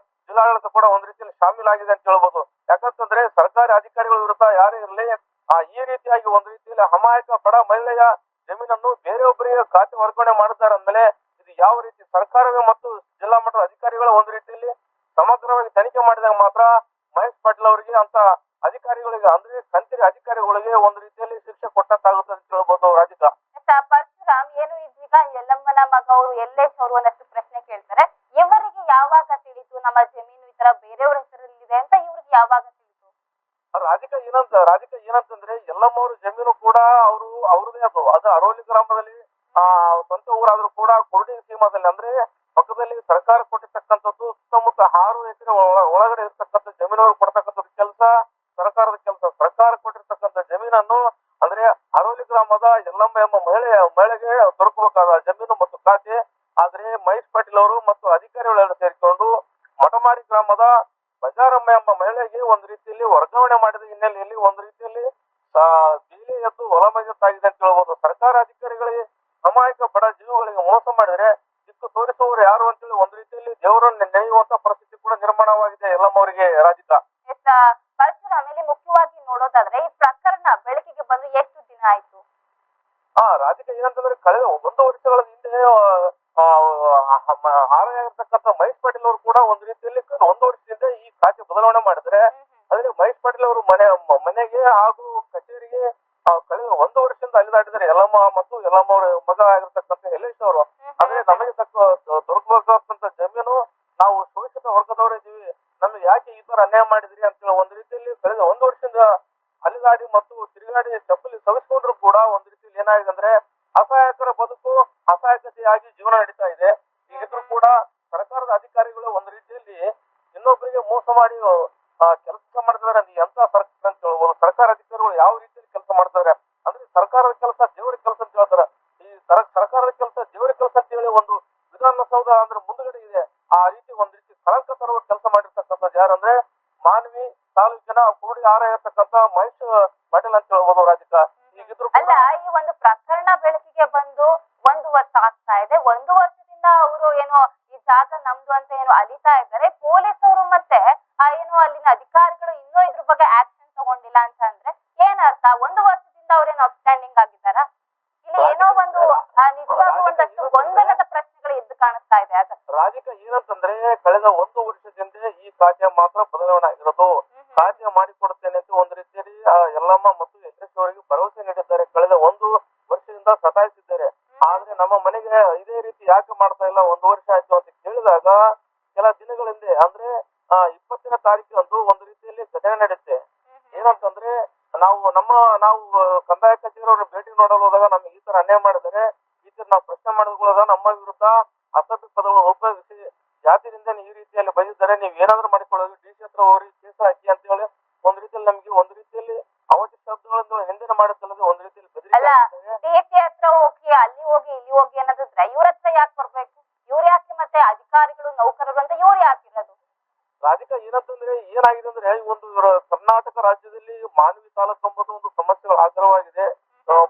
ಜಿಲ್ಲಾಡಳಿತ ಕೂಡ ಒಂದ್ ರೀತಿಯಲ್ಲಿ ಶಾಮೀಲಾಗಿದೆ ಅಂತ ಹೇಳ್ಬೋದು. ಯಾಕಂತಂದ್ರೆ ಸರ್ಕಾರಿ ಅಧಿಕಾರಿಗಳ ವಿರುದ್ಧ ಯಾರೇ ಇರಲಿ ಈ ರೀತಿಯಾಗಿ ಒಂದ್ ರೀತಿಯಲ್ಲಿ ಅಮಾಯಕ ಬಡ ಮಹಿಳೆಯ ಜಮೀನನ್ನು ಬೇರೆಯೊಬ್ಬರಿಗೆ ಖಾತೆ ವರ್ಗಾವಣೆ ಮಾಡಿದ್ದಾರೆ ಅಂದ್ಮೇಲೆ ಇದು ಯಾವ ರೀತಿ ಸರ್ಕಾರವೇ ಮತ್ತು ಜಿಲ್ಲಾ ಮಟ್ಟದ ಅಧಿಕಾರಿಗಳು ಒಂದ್ ರೀತಿಯಲ್ಲಿ ಸಮಗ್ರವಾಗಿ ತನಿಖೆ ಮಾಡಿದಾಗ ಮಾತ್ರ ಮಹೇಶ್ ಪಾಟೀಲ್ ಅವರಿಗೆ ಅಂತ ಅಧಿಕಾರಿಗಳಿಗೆ ಅಂದ್ರೆ ಕಂತಿರಿ ಅಧಿಕಾರಿಗಳಿಗೆ ಒಂದ್ ರೀತಿಯಲ್ಲಿ ಶಿಕ್ಷೆ ಕೊಟ್ಟಂತಾಗುತ್ತೆ ಅಂತ ಹೇಳ್ಬೋದು. ರಾಧಿಕಾ ಪರಶುರಾಮ್ ಏನು ಇದೀಗ ಯಲ್ಲಮ್ಮನ ಮಗ ಅವರು ಯಲ್ಲೇಶ್ ಅವರು ಒಂದಷ್ಟು ಪ್ರಶ್ನೆ ಕೇಳ್ತಾರೆ. ಇವರಿಗೆ ಯಾವಾಗ ತಿಳಿತು ನಮ್ಮ ಜಮೀನು ಈ ತರ ಬೇರೆಯವ್ರ ಹೆಸರಲ್ಲಿದೆ ಅಂತ? ಇವ್ರಿಗೆ ಯಾವಾಗ ತಿಳಿತು? ರಾಧಿಕಾ ಏನಂತಂದ್ರೆ ಯಲ್ಲಮ್ಮ ಅವ್ರ ಜಮೀನು ಕೂಡ ಅವ್ರದೇ ಅದು ಅರೋಲಿ ಗ್ರಾಮದಲ್ಲಿ ಸ್ವಂತ ಊರಾದ್ರೂ ಕೂಡ ಕುರುಡಿ ಸೀಮಾದಲ್ಲಿ ಅಂದ್ರೆ ಪಕ್ಕದಲ್ಲಿ ಸರ್ಕಾರ ಕೊಟ್ಟಿರ್ತಕ್ಕಂಥದ್ದು ಸುತ್ತಮುತ್ತ 6 ಎಕರೆ ಒಳಗಡೆ ಇರ್ತಕ್ಕಂಥ ಜಮೀನವರು ಕೊಡ್ತಕ್ಕಂಥದ್ದು ಕೆಲಸ ಸರ್ಕಾರದ ಕೆಲಸ. ಸರ್ಕಾರ ಕೊಟ್ಟಿರ್ತಕ್ಕಂಥ ಜಮೀನನ್ನು ಅಂದ್ರೆ ಅರೋಲಿ ಗ್ರಾಮದ ಯಲ್ಲಮ್ಮ ಎಂಬ ಮಹಿಳೆಗೆ ದೊರಕಬೇಕಾದ ಜಮೀನು ಮತ್ತು ಖಾತೆ. ಆದ್ರೆ ಮಹೇಶ್ ಪಾಟೀಲ್ ಅವರು ಮತ್ತು ಅಧಿಕಾರಿಗಳೆಲ್ಲ ಸೇರಿಕೊಂಡು ಮಠಮಾರಿ ಗ್ರಾಮದ ಬಜಾರಮ್ಮ ಎಂಬ ಮಹಿಳೆಗೆ ಒಂದ್ ರೀತಿಯಲ್ಲಿ ವರ್ಗಾವಣೆ ಮಾಡಿದ ಹಿನ್ನೆಲೆಯಲ್ಲಿ ಒಂದ್ ರೀತಿಯಲ್ಲಿ ಬೇಲಿ ಎದ್ದು ಹೊಲಮೈದಾಗಿದೆ ಅಂತ ಹೇಳ್ಬೋದು. ಸರ್ಕಾರ ಅಧಿಕಾರಿಗಳಿಗೆ ಅಮಾಯಕ ಬಡ ಜೀವಗಳಿಗೆ ಮೋಸ ಮಾಡಿದ್ರೆ ದಿಕ್ಕು ತೋರಿಸುವವರು ಯಾರು ಅಂತೇಳಿ ಒಂದ್ ರೀತಿಯಲ್ಲಿ ದೇವರನ್ನು ನೆನೆಯುವಂತ ಪರಿಸ್ಥಿತಿ ಕೂಡ ನಿರ್ಮಾಣವಾಗಿದೆ ಯಲ್ಲಮ್ಮ ಅವರಿಗೆ. ರಾಧಿಕಾ ಪರಶುರಾಮ್, ಇಲ್ಲಿ ಮುಖ್ಯವಾಗಿ ನೋಡೋದಾದ್ರೆ ಈ ಪ್ರಕರಣ ಬೆಳಕಿಗೆ ಬಂದು ಎಷ್ಟು ದಿನ ಆಯ್ತು? ರಾಧಿಕಾ ಏನಂತಂದ್ರೆ ಕಳೆದ 1 ವರ್ಷಗಳ ಹಿಂದೆ ಆರಾಗಿರ್ತಕ್ಕಂಥ ಮಹೇಶ್ ಪಾಟೀಲ್ ಅವರು ಕೂಡ ಒಂದ್ ರೀತಿಯಲ್ಲಿ 1 ವರ್ಷದಿಂದ ಈ ಖಾತೆ ಬದಲಾವಣೆ ಮಾಡಿದ್ರೆ ಆದ್ರೆ ಮಹೇಶ್ ಪಾಟೀಲ್ ಅವರು ಮನೆಗೆ ಹಾಗೂ ಕಚೇರಿಗೆ ಕಳೆದ 1 ವರ್ಷದಿಂದ ಅಲಿದಾಡಿದ್ದಾರೆ ಯಲ್ಲಮ್ಮ ಮತ್ತು ಯಲ್ಲಮ್ಮ ಅವರ ಮಗ ಆಗಿರ್ತಕ್ಕಂಥ ಯಲ್ಲೇಶ್ ಅವರು. ಅಂದ್ರೆ ನಮಗೆ ದೊರಕಬೇಕಾದಂತ ಜಮೀನು ನಾವು ಶೋಷಿತ ವರ್ಗದವರಿದ್ದೀವಿ, ನಮ್ಗೆ ಯಾಕೆ ಈ ತರ ಅನ್ಯಾಯ ಮಾಡಿದ್ರಿ ಅಂತೇಳಿ ಒಂದ್ ರೀತಿಯಲ್ಲಿ ಕಳೆದ 1 ವರ್ಷದಿಂದ ಅಲಿದಾಡಿ ಮತ್ತು ತಿರುಗಾಡಿ ಚಪ್ಪಲಿ ಸವಿಸ್ಕೊಂಡ್ರು ಕೂಡ ಒಂದ್ ರೀತಿಯಲ್ಲಿ ಏನಾಗಿದೆ ಅಂದ್ರೆ ಅಸಹಾಯಕರ ಬದುಕು ಅಸಹಾಯಕತೆಯಾಗಿ ಜೀವನ ನಡೀತಾ ಇದೆ. ಈಗಿದ್ರು ಕೂಡ ಸರ್ಕಾರದ ಅಧಿಕಾರಿಗಳು ಒಂದ್ ರೀತಿಯಲ್ಲಿ ಇನ್ನೊಬ್ಬರಿಗೆ ಮೋಸ ಮಾಡಿ ಕೆಲಸ ಮಾಡ್ತಿದಾರೆ. ಎಂತ ಸರ್ಕಾರ ಅಂತ ಹೇಳ್ಬೋದು. ಸರ್ಕಾರ ಅಧಿಕಾರಿಗಳು ಯಾವ ರೀತಿಯಲ್ಲಿ ಕೆಲಸ ಮಾಡ್ತಾರೆ ಅಂದ್ರೆ ಸರ್ಕಾರದ ಕೆಲಸ ದೇವರ ಕೆಲಸ ಅಂತ ಹೇಳ್ತಾರೆ. ಈ ಸರ್ಕಾರದ ಕೆಲಸ ದೇವರ ಕೆಲಸ ಅಂತ ಹೇಳಿ ಒಂದು ವಿಧಾನಸೌಧ ಅಂದ್ರೆ ಮುಂದ್ಗಡೆ ಇದೆ. ಆ ರೀತಿ ಒಂದ್ ರೀತಿ ಕಳಂಕ ತರುವ ಕೆಲಸ ಮಾಡಿರ್ತಕ್ಕಂಥದ್ದು ಯಾರಂದ್ರೆ ಮಾನ್ವಿ ತಾಲೂಕಿನ ಕುರುಡಿ ಇರ್ತಕ್ಕಂಥ ಮಹೇಶ್ ಪಾಟೀಲ್ ಅಂತ ಹೇಳ್ಬೋದು. ರಾಧಿಕಾ ಈಗಿದ್ರು ಅಲ್ಲ, ಈ ಒಂದು ಪ್ರಕರಣ ಬೆಳಕಿಗೆ ಬಂದು 1 ವರ್ಷ ಆಗ್ತಾ ಇದೆ. 1 ವರ್ಷದಿಂದ ಅವರು ಏನೋ ಈ ಜಾಗ ನಮ್ದು ಅಂತ ಏನೋ ಅಲಿತಾ ಇದ್ದಾರೆ. ಪೊಲೀಸರು ಮತ್ತೆ ಏನು ಅಲ್ಲಿನ ಅಧಿಕಾರಿಗಳು ಇನ್ನೂ ಇದ್ರ ಬಗ್ಗೆ ಆಕ್ಷನ್ ತಗೊಂಡಿಲ್ಲ ಅಂತ ಅಂದ್ರೆ ಏನರ್ಥ? 1 ವರ್ಷದಿಂದ ಅವ್ರೇನು ಅಪ್ಸ್ಟ್ಯಾಂಡಿಂಗ್ ಆಗಿದ್ದಾರ? ಇಲ್ಲಿ ಏನೋ ಒಂದು ನಿಜವಾಗ್ಲೂ ಒಂದಷ್ಟು ಗೊಂದಲದ ಪ್ರಶ್ನೆಗಳು ಎದ್ದು ಕಾಣಿಸ್ತಾ ಇದೆ. ರಾಧಿಕಾ ಏನಂತಂದ್ರೆ ಕಳೆದ 1 ವರ್ಷದಿಂದ ಈ ಖಾತೆ ಮಾತ್ರ ಬದಲಾವಣೆ ಆಗಿರೋದು. ಖಾತೆ ಮಾಡಿಕೊಡುತ್ತೇನೆ ಅಂತ ಒಂದ್ ರೀತಿಯಲ್ಲಿ ಯಲ್ಲಮ್ಮ ಮತ್ತು ಯಲ್ಲೇಶ್ ಅವರಿಗೆ ಭರವಸೆ ನೀಡಿದ್ದಾರೆ. ಕಳೆದ 1 ವರ್ಷದಿಂದ ಸತಾಯಿಸಿದ್ದಾರೆ. ಆದ್ರೆ ನಮ್ಮ ಮನೆಗೆ ಇದೇ ರೀತಿ ಯಾಕೆ ಮಾಡ್ತಾ ಇಲ್ಲ 1 ವರ್ಷ ಆಯ್ತು ಅಂತ ಕೇಳಿದಾಗ ಕೆಲ ದಿನಗಳ ಹಿಂದೆ ಅಂದ್ರೆ 20ನೇ ತಾರೀಕು ಒಂದ್ ರೀತಿಯಲ್ಲಿ ಘಟನೆ ನಡೆಯುತ್ತೆ. ಏನಂತಂದ್ರೆ ನಾವು ಕಂದಾಯ ಕಚೇರಿಯವರು ಭೇಟಿ ನೋಡಲು ಹೋದಾಗ ನಮ್ಗೆ ಈ ತರ ಅನ್ಯಾಯ ಮಾಡಿದರೆ ಈ ತರ ನಾವು ಪ್ರಶ್ನೆ ಮಾಡಿದಾಗ ನಮ್ಮ ವಿರುದ್ಧ ಅಸಭ್ಯ ಪದಗಳನ್ನು ಉಪಯೋಗಿಸಿ ಜಾತಿಯಿಂದ ಈ ರೀತಿಯಲ್ಲಿ ಬಂದಿದ್ದಾರೆ, ನೀವ್ ಏನಾದ್ರೂ ಮಾಡಿಕೊಳ್ಳೋದು DC ಹತ್ರ ಹೋಗಿ ಕೇಸ್ ಹಾಕಿ ಅಂತ ಹೇಳಿ ಒಂದ್ ರೀತಿಯಲ್ಲಿ ನಮ್ಗೆ ಒಂದ್ ರೀತಿಯಲ್ಲಿ ಅವಧಿ ಶಬ್ದಗಳನ್ನು ಹಿಂದಿನ ಮಾಡುತ್ತಲ್ಲದೆ ಒಂದ್ ರೀತಿಯಲ್ಲಿ DC ಹತ್ರ ಹೋಗಿ ಅಲ್ಲಿ ಹೋಗಿ ಇಲ್ಲಿ ಹೋಗಿ ಅನ್ನೋದಿದ್ರೆ ಇವ್ರ ಹತ್ರ ಯಾಕೆ ಬರ್ಬೇಕು? ಇವ್ರು ಯಾಕೆ ಮತ್ತೆ ಅಧಿಕಾರಿಗಳು ನೌಕರರು ಅಂತ ಇವ್ರು ಯಾಕೆ ಇರೋದು? ರಾಧಿಕಾ ಏನಂತಂದ್ರೆ ಏನಾಗಿದೆ ಅಂದ್ರೆ ಒಂದು ಕರ್ನಾಟಕ ರಾಜ್ಯದಲ್ಲಿ ಮಾನವಿ ತಾಲೂಕು ಎಂಬುದು ಒಂದು ಸಮಸ್ಯೆಗಳು ಆಗ್ರಹವಾಗಿದೆ.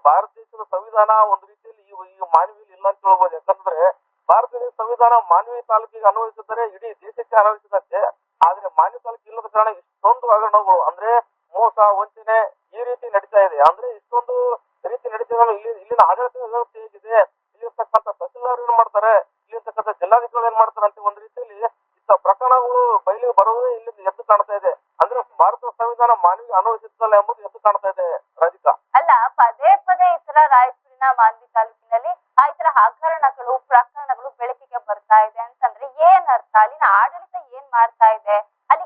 ಭಾರತ ದೇಶದ ಸಂವಿಧಾನ ಒಂದ್ ರೀತಿಯಲ್ಲಿ ಈ ಮಾನವಿಯಲ್ಲಿ ಇಲ್ಲ ಅಂತ ಹೇಳ್ಬೋದು. ಯಾಕಂದ್ರೆ ಭಾರತದ ಸಂವಿಧಾನ ಮಾನವಿ ತಾಲೂಕಿಗೆ ಅನ್ವಯಿಸಿದರೆ ಇಡೀ ದೇಶಕ್ಕೆ ಅನ್ವಯಿಸಿದಂತೆ. ಆದ್ರೆ ಮಾನವಿ ತಾಲೂಕು ಇಲ್ಲದ ಕಾರಣ ಇಷ್ಟೊಂದು ಹಗರಣಗಳು ಅಂದ್ರೆ ಮೋಸ ವಂಚನೆ ಈ ರೀತಿ ನಡೀತಾ ಇದೆ. ಅಂದ್ರೆ ಇಷ್ಟೊಂದು ರೀತಿ ನಡೀತಾ ಇಲ್ಲಿನ ಆಡಳಿತ ವ್ಯವಸ್ಥೆ ಹೇಗಿದೆ, ಇಲ್ಲಿರ್ತಕ್ಕಂಥ ತಹಸೀಲ್ದಾರ್ ಏನ್ ಮಾಡ್ತಾರೆ, ಇಲ್ಲಿರ್ತಕ್ಕಂಥ ಜಿಲ್ಲಾಧಿಕಾರಿಗಳು ಏನ್ ಮಾಡ್ತಾರೆ ಅಂತ ಒಂದ್ ರೀತಿಯಲ್ಲಿ ಇಂಥ ಪ್ರಕರಣಗಳು ಬಯಲಿಗೆ ಬರೋದೇ ಇಲ್ಲಿಂದ ಎದ್ದು ಕಾಣ್ತಾ ಇದೆ. ಅಂದ್ರೆ ಭಾರತದ ಸಂವಿಧಾನ ಮಾನವಿಗೆ ಅನ್ವಯಿಸುತ್ತಲ್ಲ ಎಂಬುದು ಎದ್ದು ಕಾಣ್ತಾ ಇದೆ. ರಾಧಿಕಾ ಅಲ್ಲ, ಪದೇ ಪದೇ ಈ ತರ ರಾಯಚೂರಿನ ಮಾನ್ವಿ ತಾಲೂಕಿನಲ್ಲಿ ಈ ತರ ಹಗರಣಗಳು ಪ್ರಕರಣಗಳು ಬೆಳಕಿಗೆ ಬರ್ತಾ ಇದೆ ಅಂತಂದ್ರೆ ಏನ್ ಅರ್ಥ? ಅಲ್ಲಿನ ಆಡಳಿತ ಏನ್ ಮಾಡ್ತಾ ಇದೆ? ಅಲ್ಲಿ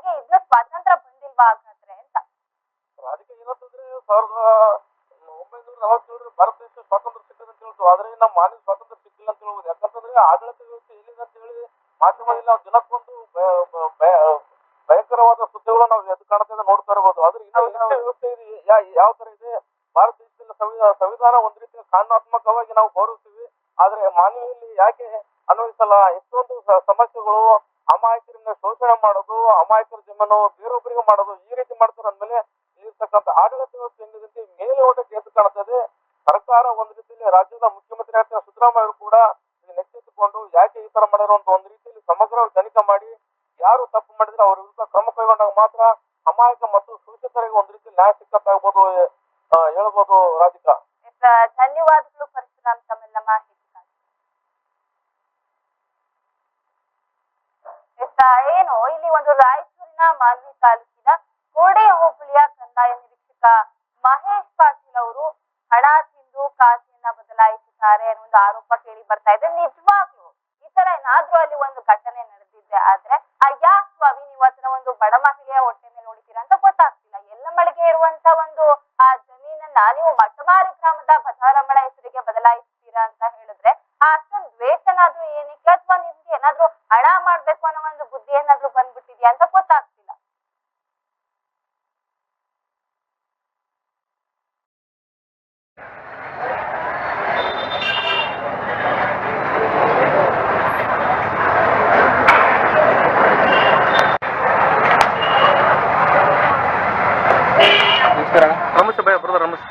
ಅಲ್ವಾ ಹಾಗಾದ್ರೆ ಅಂತ. ರಾಜಕೀಯ ಏನಂತಂದ್ರೆ 1947 ಭಾರತ ದೇಶ ಸ್ವಾತಂತ್ರ್ಯ ಸಿಕ್ಕಿದೆ ಅಂತ ಹೇಳ್ತು, ಆದ್ರೆ ನಮ್ಮ ಮಾನವ ಸ್ವಾತಂತ್ರ್ಯ ಸಿಕ್ಕಿಲ್ಲ ಅಂತ ಹೇಳ್ಬೋದು. ಯಾಕಂತಂದ್ರೆ ಆಡಳಿತ ವ್ಯವಸ್ಥೆ ಎಲ್ಲಿದೆ ಅಂತ ಹೇಳಿ ಮಾಧ್ಯಮದಲ್ಲಿ ನಾವು ದಿನಕ್ಕೊಂದು ಭಯಂಕರವಾದ ಸುದ್ದಿಗಳು ನಾವು ಎದ್ದು ಕಾಣ್ತಾ ನೋಡ್ತಾ ಇರಬಹುದು. ಆದ್ರೆ ಇನ್ನು ಎಷ್ಟೇ ವ್ಯವಸ್ಥೆ ಇದೆ, ಯಾವ ತರ ಇದೆ ಭಾರತ ದೇಶದಲ್ಲಿ ಸಂವಿಧಾನ ಒಂದ್ ರೀತಿಯ ಕಾನೂನಾತ್ಮಕವಾಗಿ ನಾವು ಗೌರವಿಸ್ತೀವಿ, ಆದ್ರೆ ಮಾನವೀಯಲ್ಲಿ ಯಾಕೆ ಅನ್ವಯಿಸಲ್ಲ? ಎಷ್ಟೊಂದು ಸಮಸ್ಯೆಗಳು, ಅಮಾಯಕರಿಂದ ಶೋಷಣೆ ಮಾಡೋದು, ಅಮಾಯಕರ ಜಮೀನು ಬೇರೊಬ್ಬರಿಗೆ ಮಾಡೋದು, ಈ ರೀತಿ ಮಾಡ್ತಾರೆ ಅಂದ್ಮೇಲೆ ಇರ್ತಕ್ಕಂಥ ಆಡಳಿತ ವ್ಯವಸ್ಥೆ ಏನಿದೆ ಮೇಲೆ ನೋಟಕ್ಕೆ ಎದ್ದು ಕಾಣ್ತದೆ. ಸರ್ಕಾರ ಒಂದ್ ರೀತಿಯಲ್ಲಿ ರಾಜ್ಯದ ಮುಖ್ಯಮಂತ್ರಿ ಆಗ್ತಾ ಸಿದ್ದರಾಮಯ್ಯ ಅವರು ಕೂಡ ಎಚ್ಚೆತ್ತುಕೊಂಡು ಯಾಕೆ ಈ ತರ ಮಾಡಿರೋ ಅಂತ ಒಂದ್ ರೀತಿಯಲ್ಲಿ ಸಮಗ್ರ ತನಿಖೆ ಮಾಡಿ ಯಾರು ತಪ್ಪು ಮಾಡಿದ್ರೆ ಅವ್ರ ವಿರುದ್ಧ ಕ್ರಮ ಕೈಗೊಂಡಾಗ ಮಾತ್ರ ಅಮಾಯಕ ಮತ್ತು ಶೋಷಿತರಿಗೆ ಒಂದ್ ರೀತಿ ನ್ಯಾಯ ಸಿಕ್ಕತ್ತಾಗ್ಬೋದು ಹೇಳ್ಬೋದು. ರಾಧಿಕಾ, ಧನ್ಯವಾದಗಳು ಪರಶುರಾಮ್ ತಮ್ಮೆಲ್ಲ ಮಾಹಿತಿಗಾಗಿ. ಏನು ಇಲ್ಲಿ ಒಂದು ರಾಯಚೂರಿನ ಮಾನ್ವಿ ತಾಲೂಕಿನ ಕೋಡೆ ಹೋಬಳಿಯ ಕಂದಾಯ ನಿರೀಕ್ಷಕ ಮಹೇಶ್ ಪಾಟೀಲ್ ಅವರು ಹಣ ತಿಂದು ಖಾತೆಯನ್ನ ಬದಲಾಯಿಸಿದ್ದಾರೆ ಅನ್ನೋ ಒಂದು ಆರೋಪ ಕೇಳಿ ಬರ್ತಾ ಇದೆ. ನಿಜವಾಗ್ಲೂ ಈ ತರ ಏನಾದ್ರೂ ಅಲ್ಲಿ ಒಂದು ಘಟನೆ ನಡೆದಿದೆ ಆದ್ರೆ ಯಾಕೆ ಸ್ವಾಮಿ ನೀವು ಅದನ್ನ ಒಂದು ಬಡ ಮಹಿಳೆಯ ಹೊಟ್ಟೆ ಮೇಲೆ ನೋಡಿತೀರಾ ಅಂತ ಗೊತ್ತಾಗ್ತಿಲ್ಲ. ಎಲ್ಲಮಳಿಗೆ ಇರುವಂತ ಒಂದು ಆ ಜಮೀನನ್ನ ನೀವು ಮಟಮಾರಿ ಗ್ರಾಮದ ಬದಾರಮ್ಮಳ ಹೆಸರಿಗೆ ಬದಲಾಯಿಸ್ತೀರಾ ಅಂತ ಹೇಳಿದ್ರೆ ಅಷ್ಟೊಂದು ದ್ವೇಷನಾದ್ರೂ ಏನಕ್ಕೆ, ಅಥವಾ ನಿಮ್ಗೆ ಏನಾದ್ರೂ ಹಣ ಮಾಡ್ಬೇಕು ಅನ್ನೋ ಒಂದು ಬುದ್ಧಿ ಏನಾದ್ರೂ ಬಂದ್ಬಿಟ್ಟಿದ್ಯಾ ಅಂತ ಗೊತ್ತಾಗ್ತಿಲ್ಲ. ನಮಸ್ಕಾರ. ನಮಸ್ತೆ ಭಯ ಬ್ರದರ್, ನಮಸ್ತೆ.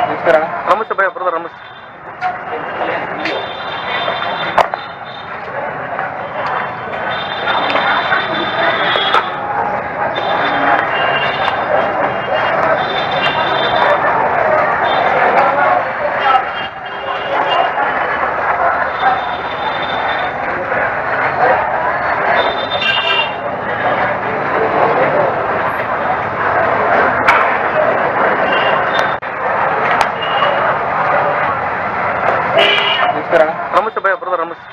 ನಮಸ್ಕಾರ. ನಮಸ್ತೆ ಭಯ ಬ್ರದರ್, ನಮಸ್ತೆ. ನಮಸ್ಕಾರ. ನಮಸ್ತೆ ಭಯ ಬ್ರದರ್, ನಮಸ್ತೆ.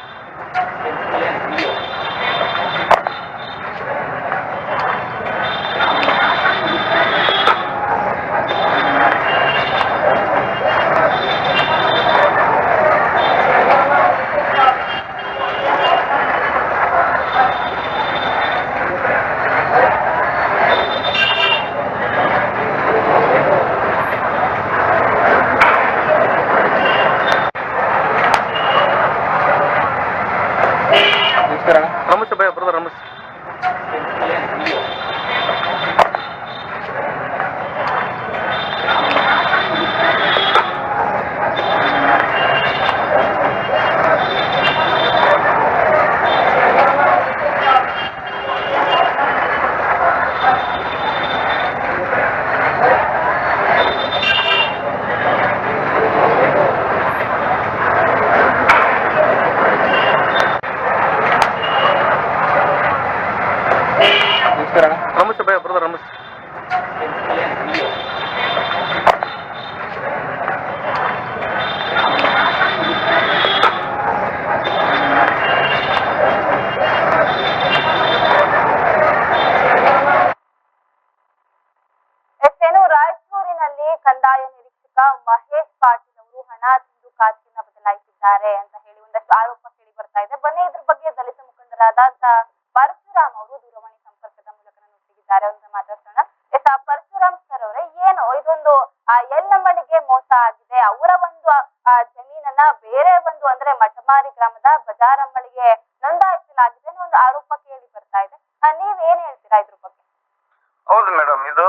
ನಮಸ್ಕಾರ. ನಮಸ್ತೆ ಭಯ ಬ್ರದರ್, ನಮಸ್ತೆ. ನಮಸ್ಕಾರ. ನಮಸ್ತೆ ಭಯ ಬ್ರದರ್, ನಮಸ್ತೆ. ರಾಯಚೂರಿನಲ್ಲಿ ಕಂದಾಯ ನಿರೀಕ್ಷಕ ಮಹೇಶ್ ಪಾಟೀಲ್ ಅವರು ಹಣ ತಿಂದು ಖಾತೆಯನ್ನ ಬದಲಾಯಿಸಿದ್ದಾರೆ ಅಂತ ಹೇಳಿ ಒಂದಷ್ಟು ಆರೋಪ ಕೇಳಿ ಬರ್ತಾ ಇದೆ. ಬನ್ನಿ ಇದ್ರ ಬಗ್ಗೆ ದಲಿತ ಮುಖಂಡರಾದ ಪರಶುರಾಮ್ ಅವರು ದೂರವಾಣಿ ಸಂಪರ್ಕದ ಮೂಲಕ ನೊಟ್ಟಿಗಿದ್ದಾರೆ, ಅವ್ರನ್ನ ಮಾತಾಡ್ಸೋಣ. ಪರಶುರಾಮ್ ಸರ್ ಅವರೇ, ಏನು ಇದೊಂದು ಎಲ್ಲಮ್ಮಳಿಗೆ ಮೋಸ ಆಗಿದೆ, ಅವರ ಒಂದು ಜಮೀನನ್ನ ಬೇರೆ ಒಂದು ಅಂದ್ರೆ ಮಟಮಾರಿ ಗ್ರಾಮದ ಬಜಾರಮ್ಮಳಿಗೆ ನೋಂದಾಯಿಸಲಾಗಿದೆ ಅನ್ನೋ ಒಂದು ಆರೋಪ ಕೇಳಿ ಬರ್ತಾ ಇದೆ. ನೀವೇನ್ ಹೇಳ್ತೀರಾ ಇದ್ರ ಬಗ್ಗೆ? ಹೌದು ಮೇಡಮ್, ಇದು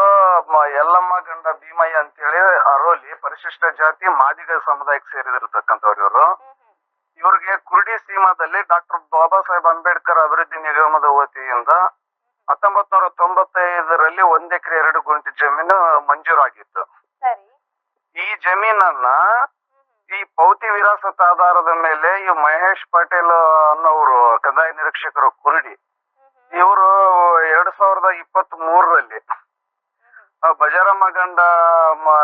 ಯಲ್ಲಮ್ಮ ಗಂಡ ಭೀಮಯ್ಯ ಅಂತೇಳಿ ಅರೋಲಿ ಪರಿಶಿಷ್ಟ ಜಾತಿ ಮಾದಿಗ ಸಮುದಾಯಕ್ಕೆ ಸೇರಿದಿರತಕ್ಕಂಥವ್ರು ಇವರು. ಇವ್ರಿಗೆ ಕುರುಡಿ ಸೀಮಾದಲ್ಲಿ ಡಾಕ್ಟರ್ ಬಾಬಾ ಸಾಹೇಬ್ ಅಂಬೇಡ್ಕರ್ ಅಭಿವೃದ್ಧಿ ನಿಗಮದ ವತಿಯಿಂದ 1995 ವಿಶ್ವಾಸದ ಆಧಾರದ ಮೇಲೆ ಈ ಮಹೇಶ್ ಪಾಟೀಲ್ ಅನ್ನೋರು ಕಂದಾಯ ನಿರೀಕ್ಷಕರು ಕುರುಡಿ, ಇವರು 2023ರಲ್ಲಿ ಬಜಾರಮ್ಮ ಗಂಡ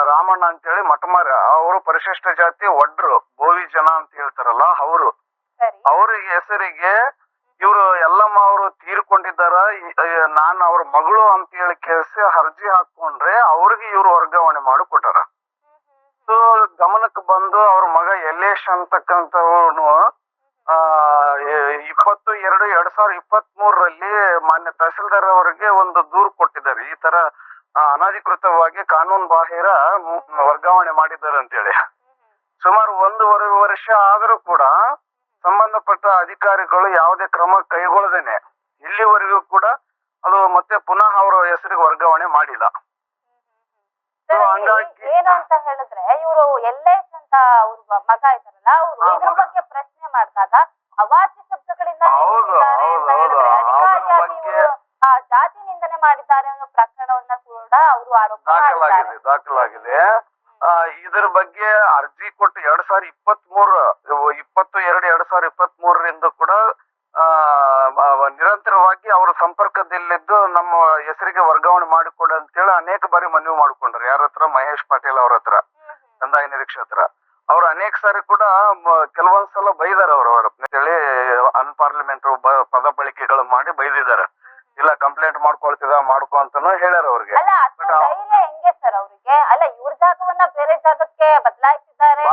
ರಾಮಣ್ಣ ಅಂತೇಳಿ ಮಠಮಾರ, ಅವರು ಪರಿಶಿಷ್ಟ ಜಾತಿ ಒಡ್ರು ಬೋವಿ ಜನ ಅಂತ ಹೇಳ್ತಾರಲ್ಲ ಅವರು, ಅವ್ರಿಗೆ ಹೆಸರಿಗೆ ಇವರು ಎಲ್ಲಮ್ಮ ಅವರು ತೀರ್ಕೊಂಡಿದ್ದಾರ, ನಾನು ಅವ್ರ ಮಗಳು ಅಂತ ಹೇಳಿ ಕೇಳಿಸಿ ಅರ್ಜಿ ಹಾಕೊಂಡ್ರೆ ಅವ್ರಿಗೆ ಇವ್ರು ವರ್ಗಾವಣೆ ಮಾಡಿ ಕೊಟ್ಟಾರ. ಗಮನಕ್ಕೆ ಬಂದು ಅವ್ರ ಮಗ ಯಲ್ಲೇಶ್ ಅಂತಕ್ಕಂಥವನು 20/2/2023ರಲ್ಲಿ ಮಾನ್ಯ ತಹಸೀಲ್ದಾರ್ ಅವರಿಗೆ ಒಂದು ದೂರು ಕೊಟ್ಟಿದ್ದಾರೆ, ಈ ತರ ಅನಧಿಕೃತವಾಗಿ ಕಾನೂನು ಬಾಹಿರ ವರ್ಗಾವಣೆ ಮಾಡಿದ್ದಾರೆ ಅಂತೇಳಿ. ಸುಮಾರು 1.5 ವರ್ಷ ಆದರೂ ಕೂಡ ಸಂಬಂಧಪಟ್ಟ ಅಧಿಕಾರಿಗಳು ಯಾವುದೇ ಕ್ರಮ ಕೈಗೊಳ್ಳದೇನೆ ಇಲ್ಲಿವರೆಗೂ ಕೂಡ ಅದು ಮತ್ತೆ ಪುನಃ ಅವರ ಹೆಸರಿಗೆ ವರ್ಗಾವಣೆ ಮಾಡಿಲ್ಲ. ಏನು ಅಂತ ಹೇಳಿದ್ರೆ ಇವರು ಯಲ್ಲೇಶ್ ಅಂತ ಅವ್ರ ಮಗ ಇದಾರಲ್ಲ, ಅವರು ಇದ್ರ ಬಗ್ಗೆ ಪ್ರಶ್ನೆ ಮಾಡಿದಾಗ ಅವಾಚ್ಯ ಶಬ್ದಗಳಿಂದ ಜಾತಿ ನಿಂದನೆ ಮಾಡಿದ್ದಾರೆ ಅನ್ನೋ ಪ್ರಕರಣವನ್ನ ಕೂಡ ಅವರು ಆರೋಪ ದಾಖಲಾಗಿದೆ. ಇದರ ಬಗ್ಗೆ ಅರ್ಜಿ ಕೊಟ್ಟು 2023 ಕೂಡ ನಿರಂತರವಾಗಿ ಅವರ ಸಂಪರ್ಕದಲ್ಲಿದ್ದು ನಮ್ಮ ಹೆಸರಿಗೆ ವರ್ಗಾವಣೆ ಮಾಡಿಕೊಡ ಅಂತೇಳಿ ಅನೇಕ ಬಾರಿ ಮನವಿ ಮಾಡ್ಕೊಂಡ್ರು. ಯಾರ ಹತ್ರ? ಮಹೇಶ್ ಪಾಟೀಲ್ ಅವ್ರ ಹತ್ರ, ಕಂದಾಯ ನಿರೀಕ್ಷೆ ಹತ್ರ. ಅವ್ರು ಅನೇಕ ಸಾರಿ ಕೂಡ ಕೆಲವೊಂದ್ಸಲ ಬೈದಾರ ಅವ್ರ ಹೇಳಿ ಅನ್ಪಾರ್ಲಿಮೆಂಟ್ ಪದ ಬಳಕೆಗಳು ಮಾಡಿ ಬೈದಿದ್ದಾರೆ. ಇಲ್ಲ ಕಂಪ್ಲೇಂಟ್ ಮಾಡ್ಕೊ ಅಂತಾನು ಹೇಳ್ಯಾರ ಅವ್ರಿಗೆ. ಹೆಂಗೆ ಸರ್ ಅವ್ರಿಗೆ? ಅಲ್ಲ, ಇವ್ರ ಜಾಗವನ್ನ ಬೇರೆ ಜಾಗಕ್ಕೆ ಬದಲಾಯಿಸಿದ್ದಾರೆ,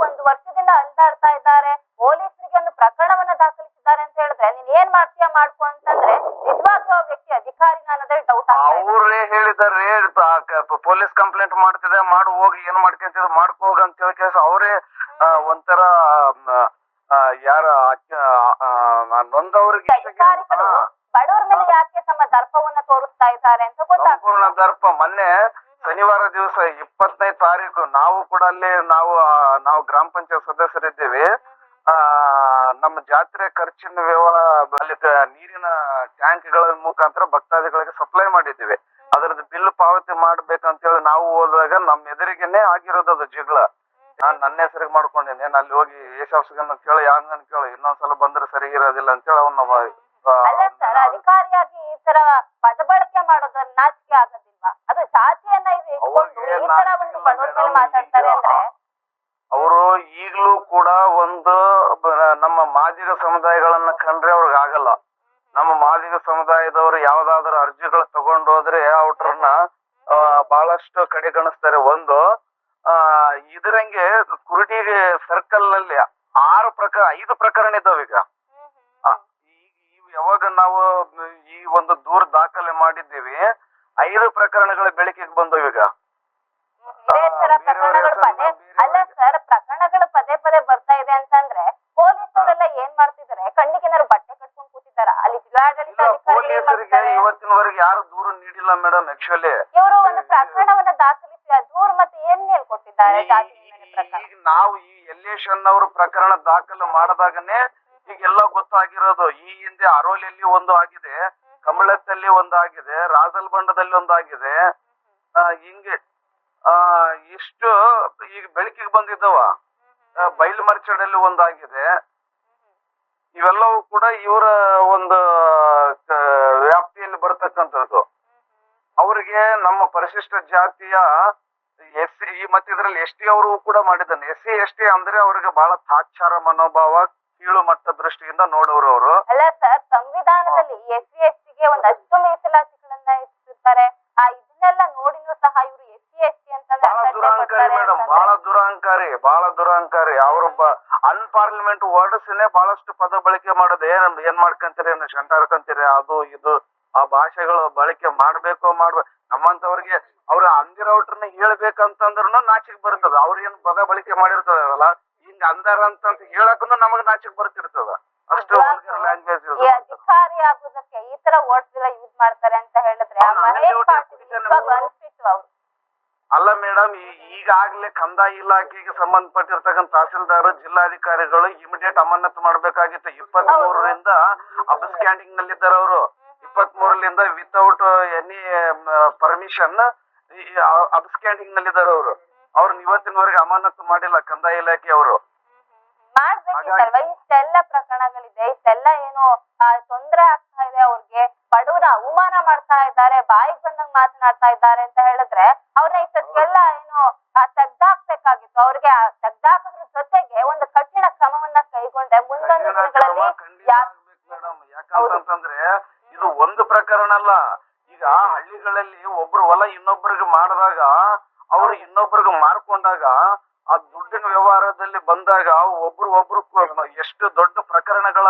ಒಂದು ವರ್ಷದಿಂದ ಅಲ್ದಾಡ್ತಾ ಇದ್ದಾರೆ, ಪೊಲೀಸರಿಗೆ ಒಂದು ಪ್ರಕರಣವನ್ನ ದಾಖಲಿಸಿದ್ದಾರೆ ಅಂತ ಹೇಳಿದ್ರೆ ನೀನ್ ಏನ್ ಮಾಡ್ತೀಯ ಮಾಡ್ಕೊ ಅಂತಂದ್ರೆ ನಿಜವಾಗ್ಲೂ ಆ ವ್ಯಕ್ತಿ ಅಧಿಕಾರಿನ ಅನ್ನೋದೇ ಡೌಟ್. ಅವ್ರೇ ಹೇಳಿದಾರೆ ಪೊಲೀಸ್ ಕಂಪ್ಲೇಂಟ್ ಮಾಡ್ತಿದೆ, ಮಾಡು ಹೋಗಿ ಏನ್ ಮಾಡ್ಕೊಂತಿದ್ ಮಾಡ್ಕೋಗ ಅಂತ ಹೇಳಿ ಕೇಸ ಅವರೇ ಒಂಥರ ಯಾರ ನೊಂದವ್ರಿಗೆ ಬಡವರ ಮೇಲೆ ಯಾಕೆ ತಮ್ಮ ದರ್ಪವನ್ನ ತೋರಿಸ್ತಾ ಇದ್ದಾರೆ ಅಂತ ಸಂಪೂರ್ಣ ದರ್ಪ. ಮೊನ್ನೆ ಶನಿವಾರ ದಿವಸ 25ನೇ ತಾರೀಕು ನಾವು ಕೂಡ ಅಲ್ಲಿ ನಾವು ಗ್ರಾಮ ಪಂಚಾಯತ್ ಸದಸ್ಯರಿದ್ದೀವಿ. ನಮ್ಮ ಜಾತ್ರೆ ಖರ್ಚಿನ ಅಲ್ಲಿ ನೀರಿನ ಟ್ಯಾಂಕ್ಗಳ ಮುಖಾಂತರ ಭಕ್ತಾದಿಗಳಿಗೆ ಸಪ್ಲೈ ಮಾಡಿದ್ದೀವಿ. ಅದರದ್ದು ಬಿಲ್ ಪಾವತಿ ಮಾಡ್ಬೇಕಂತ ಹೇಳಿ ನಾವು ಹೋದಾಗ ನಮ್ಮ ಎದುರಿಗೆನೆ ಆಗಿರೋದು ಅದು ಜಗಳ. ನಾನ್ ನನ್ನ ಹೆಸರಿಗೆ ಮಾಡ್ಕೊಂಡಿನಿ, ಅಲ್ಲಿ ಹೋಗಿ ಏಷಾಫ್ಸ್ಗನ್ನ ಕೇಳಿ ಯಾಂಗನ್ ಕೇಳಿ ಇನ್ನೊಂದ್ಸಲ ಬಂದ್ರೆ ಸರಿ ಇರೋದಿಲ್ಲ ಅಂತೇಳಿ ಅವನ್ನ ಅಧಿಕಾರಿಯಾಗಿ ಈ ತರ ಪದ ಬಳಕೆ ಮಾಡೋದು ನಾಚಿಕೆ ಆಗೋದಿಲ್ವಾ? ಅದು ಜಾತಿಯನ್ನ ಮಾತಾಡ್ತಾರೆ ಅಂದ್ರೆ ಅವರು ಈಗಲೂ ಕೂಡ ಒಂದು ನಮ್ಮ ಮಾದಿಗ ಸಮುದಾಯಗಳನ್ನ ಕಂಡ್ರೆ ಅವ್ರಿಗೆ ಆಗಲ್ಲ. ನಮ್ಮ ಮಾದಿಗ ಸಮುದಾಯದವರು ಯಾವ್ದಾದ್ರು ಅರ್ಜಿಗಳು ತಗೊಂಡು ಹೋದ್ರೆ ಅವ್ರನ್ನ ಬಹಳಷ್ಟು ಕಡೆಗಣಿಸ್ತಾರೆ. ಒಂದು ಇದರಂಗೆ ಕುರುಡಿಗೆ ಸರ್ಕಲ್ ನಲ್ಲಿ 5 ಪ್ರಕರಣ ಇದ್ದಾವ. ಈಗ ಯಾವಾಗ ನಾವು ಈ ಒಂದು ದೂರು ದಾಖಲೆ ಮಾಡಿದ್ದೀವಿ, 5 ಪ್ರಕರಣಗಳ ಬೆಳಕಿಗೆ ಬಂದವು. ಈಗ ಅಲ್ಲ ಸರ್, ಪ್ರಕರಣಗಳು ಪದೇ ಬರ್ತಾ ಇದೆ ಅಂತಂದ್ರೆ ಪೊಲೀಸರೆಲ್ಲ ಏನ್ ಮಾಡ್ತಿದ್ದಾರೆ? ಕಣ್ಣಿಗೇನಾದ್ರು ಬಟ್ಟೆ ಕಟ್ಕೊಂಡು ಕೂತಿದಾರ? ಅಲ್ಲಿ ಜಿಲ್ಲಾಡಳಿತ ಪೊಲೀಸರಿಗೆ ಇವತ್ತಿನವರೆಗೆ ಯಾರು ದೂರು ನೀಡಿಲ್ಲ ಮೇಡಮ್. ಆಕ್ಚುಲಿ ಇವರು ಒಂದು ಪ್ರಕರಣವನ್ನ ದಾಖಲಿಸಿ ಆ ದೂರು ಮತ್ತೆ ಏನ್ ಹೇಳ್ಕೊಟ್ಟಿದ್ದಾರೆ? ಈಗ ನಾವು ಈ ಯಲ್ಲೇಶ್ ಅನ್ನೋರು ಪ್ರಕರಣ ದಾಖಲು ಮಾಡಿದಾಗನೇ ಈಗೆಲ್ಲ ಗೊತ್ತಾಗಿರೋದು. ಈ ಹಿಂದೆ ಅರೋಲಿಯಲ್ಲಿ ಒಂದು ಆಗಿದೆ, ಕಮಳತ್ತಲ್ಲಿ ಒಂದು ಆಗಿದೆ, ರಾಜಲ್ ಬಂಡದಲ್ಲಿ ಒಂದು ಆಗಿದೆ. ಹಿಂಗೆ ಇಷ್ಟು ಈಗ ಬೆಳಕಿಗೆ ಬಂದಿದ್ದವ. ಬೈಲ್ ಮರ್ಚಡಲ್ಲಿ ಒಂದಾಗಿದೆ. ಇವೆಲ್ಲವೂ ಕೂಡ ಇವರ ಒಂದು ವ್ಯಾಪ್ತಿಯಲ್ಲಿ ಬರ್ತಕ್ಕಂಥದ್ದು. ಅವರಿಗೆ ನಮ್ಮ ಪರಿಶಿಷ್ಟ ಜಾತಿಯ SC ಮತ್ತೆ ಇದ್ರಲ್ಲಿ ST ಅವರು ಕೂಡ ಮಾಡಿದ್ದಾನೆ. SC ST ಅಂದ್ರೆ ಅವ್ರಿಗೆ ಬಹಳ ತಾತ್ಸಾರ ಮನೋಭಾವ, ಕೀಳು ಮಟ್ಟ ದೃಷ್ಟಿಯಿಂದ ನೋಡೋರು ಅವರು. ಅಲ್ಲ ಸರ್, ಸಂವಿಧಾನದಲ್ಲಿ SC ST ಗೆ ಒಂದಷ್ಟು ಮೀಸಲಾತಿಗಳನ್ನ ಇಟ್ಟಿರ್ತಾರೆ. ಇದನ್ನೆಲ್ಲ ನೋಡಿನೂ ಸಹ ಇವರು SC ST ಅಂತ ಮೇಡಮ್ ಬಹಳ ದುರಹಂಕಾರಿ. ಅವರು ಅನ್ಪಾರ್ಲಿಮೆಂಟ್ ವರ್ಡ್ಸ್ನೇ ಬಹಳಷ್ಟು ಪದ ಬಳಕೆ ಮಾಡೋದು. ಏನ್ ಮಾಡ್ಕೊಂತೀರಿ, ಶಂಟಾರ್ಕಂತೀರಿ, ಅದು ಇದು ಆ ಭಾಷೆಗಳು ಬಳಕೆ ಮಾಡ್ಬೇಕು. ನಮ್ಮಂತವ್ರಿಗೆ ಅವ್ರು ಅಂದಿರೋಟ್ರನ್ನ ಹೇಳ್ಬೇಕಂತಂದ್ರೂ ನಾಚಿಕ್ ಬರ್ತದ. ಅವ್ರ ಏನ್ ಪದ ಬಳಕೆ ಮಾಡಿರ್ತದಲ್ಲ, ಹಿಂಗ ಅಂದಾರ ಅಂತ ಹೇಳಕ್ಕೂ ನಮಗ್ ನಾಚಿಕ್ ಬರ್ತಿರ್ತದ. ಅಷ್ಟು ಲ್ಯಾಂಗ್ವೇಜ್ ಅಧಿಕಾರಿ ಆಗೋದಕ್ಕೆ ಈ ತರ ವರ್ಡ್ಸ್ ಎಲ್ಲ ಯೂಸ್ ಮಾಡ್ತಾರೆ ಅಂತ ಹೇಳಿದ್ರೆ ಅಲ್ಲ ಮೇಡಮ್. ಈಗಾಗ್ಲೇ ಕಂದಾಯ ಇಲಾಖೆಗೆ ಸಂಬಂಧಪಟ್ಟಿರ್ತಕ್ಕಂಥ ತಹಸೀಲ್ದಾರ್, ಜಿಲ್ಲಾಧಿಕಾರಿಗಳು ಇಮಿಡಿಯೇಟ್ ಅಮಾನತು ಮಾಡ್ಬೇಕಾಗಿತ್ತು. 23ರಿಂದ ಅಬ್ಸ್ಕ್ಯಾಂಡಿಂಗ್ ನಲ್ಲಿದ್ದಾರೆ ಅವರು. 23ರಿಂದ ವಿತೌಟ್ ಎನಿ ಪರ್ಮಿಷನ್ ಅಬ್ಸ್ಕ್ಯಾಂಡಿಂಗ್ ನಲ್ಲಿದ್ದಾರೆ ಅವರು. ಅವ್ರನ್ನ ಇವತ್ತಿನವರೆಗೆ ಅಮಾನತು ಮಾಡಿಲ್ಲ ಕಂದಾಯ ಇಲಾಖೆ ಅವರು. ಮಾಡ್ಬೇಕಿತ್ತಲ್ವಾ? ಇಷ್ಟೆಲ್ಲ ಪ್ರಕರಣಗಳಿದೆ, ಇಷ್ಟೆಲ್ಲ ಏನು ತೊಂದ್ರೆ ಆಗ್ತಾ ಇದೆ ಅವ್ರಿಗೆ, ಬಡವರ ಅವಮಾನ ಮಾಡ್ತಾ ಇದ್ದಾರೆ, ಬಾಯಿಗೆ ಬಂದಂಗ್ ಮಾತನಾಡ್ತಾ ಇದ್ದಾರೆ ಅಂತ ಹೇಳಿದ್ರೆ ಅವ್ರನ್ನ ಇಷ್ಟಕ್ಕೆಲ್ಲ ಏನು ತೆಗ್ದಾಕ್ಬೇಕಾಗಿತ್ತು. ಅವ್ರಿಗೆ ತೆಗ್ದಾಕೋದ್ರ ಜೊತೆಗೆ ಒಂದು ಕಠಿಣ ಕ್ರಮವನ್ನ ಕೈಗೊಂಡೆ ಮುಂದೊಂದು ದಿನಗಳಲ್ಲಿ ಯಾಕಂತಂದ್ರೆ ಇದು ಒಂದು ಪ್ರಕರಣ ಅಲ್ಲ. ಈಗ ಹಳ್ಳಿಗಳಲ್ಲಿ ಒಬ್ರು ಹೊಲ ಇನ್ನೊಬ್ರಿಗೆ ಮಾಡಿದಾಗ ಅವ್ರು ಇನ್ನೊಬ್ರಿಗೆ ಮಾರ್ಕೊಂಡಾಗ ಆ ದುಡ್ಡಿನ ವ್ಯವಹಾರದಲ್ಲಿ ಬಂದಾಗ ಒಬ್ರು ಎಷ್ಟು ದೊಡ್ಡ ಪ್ರಕರಣಗಳ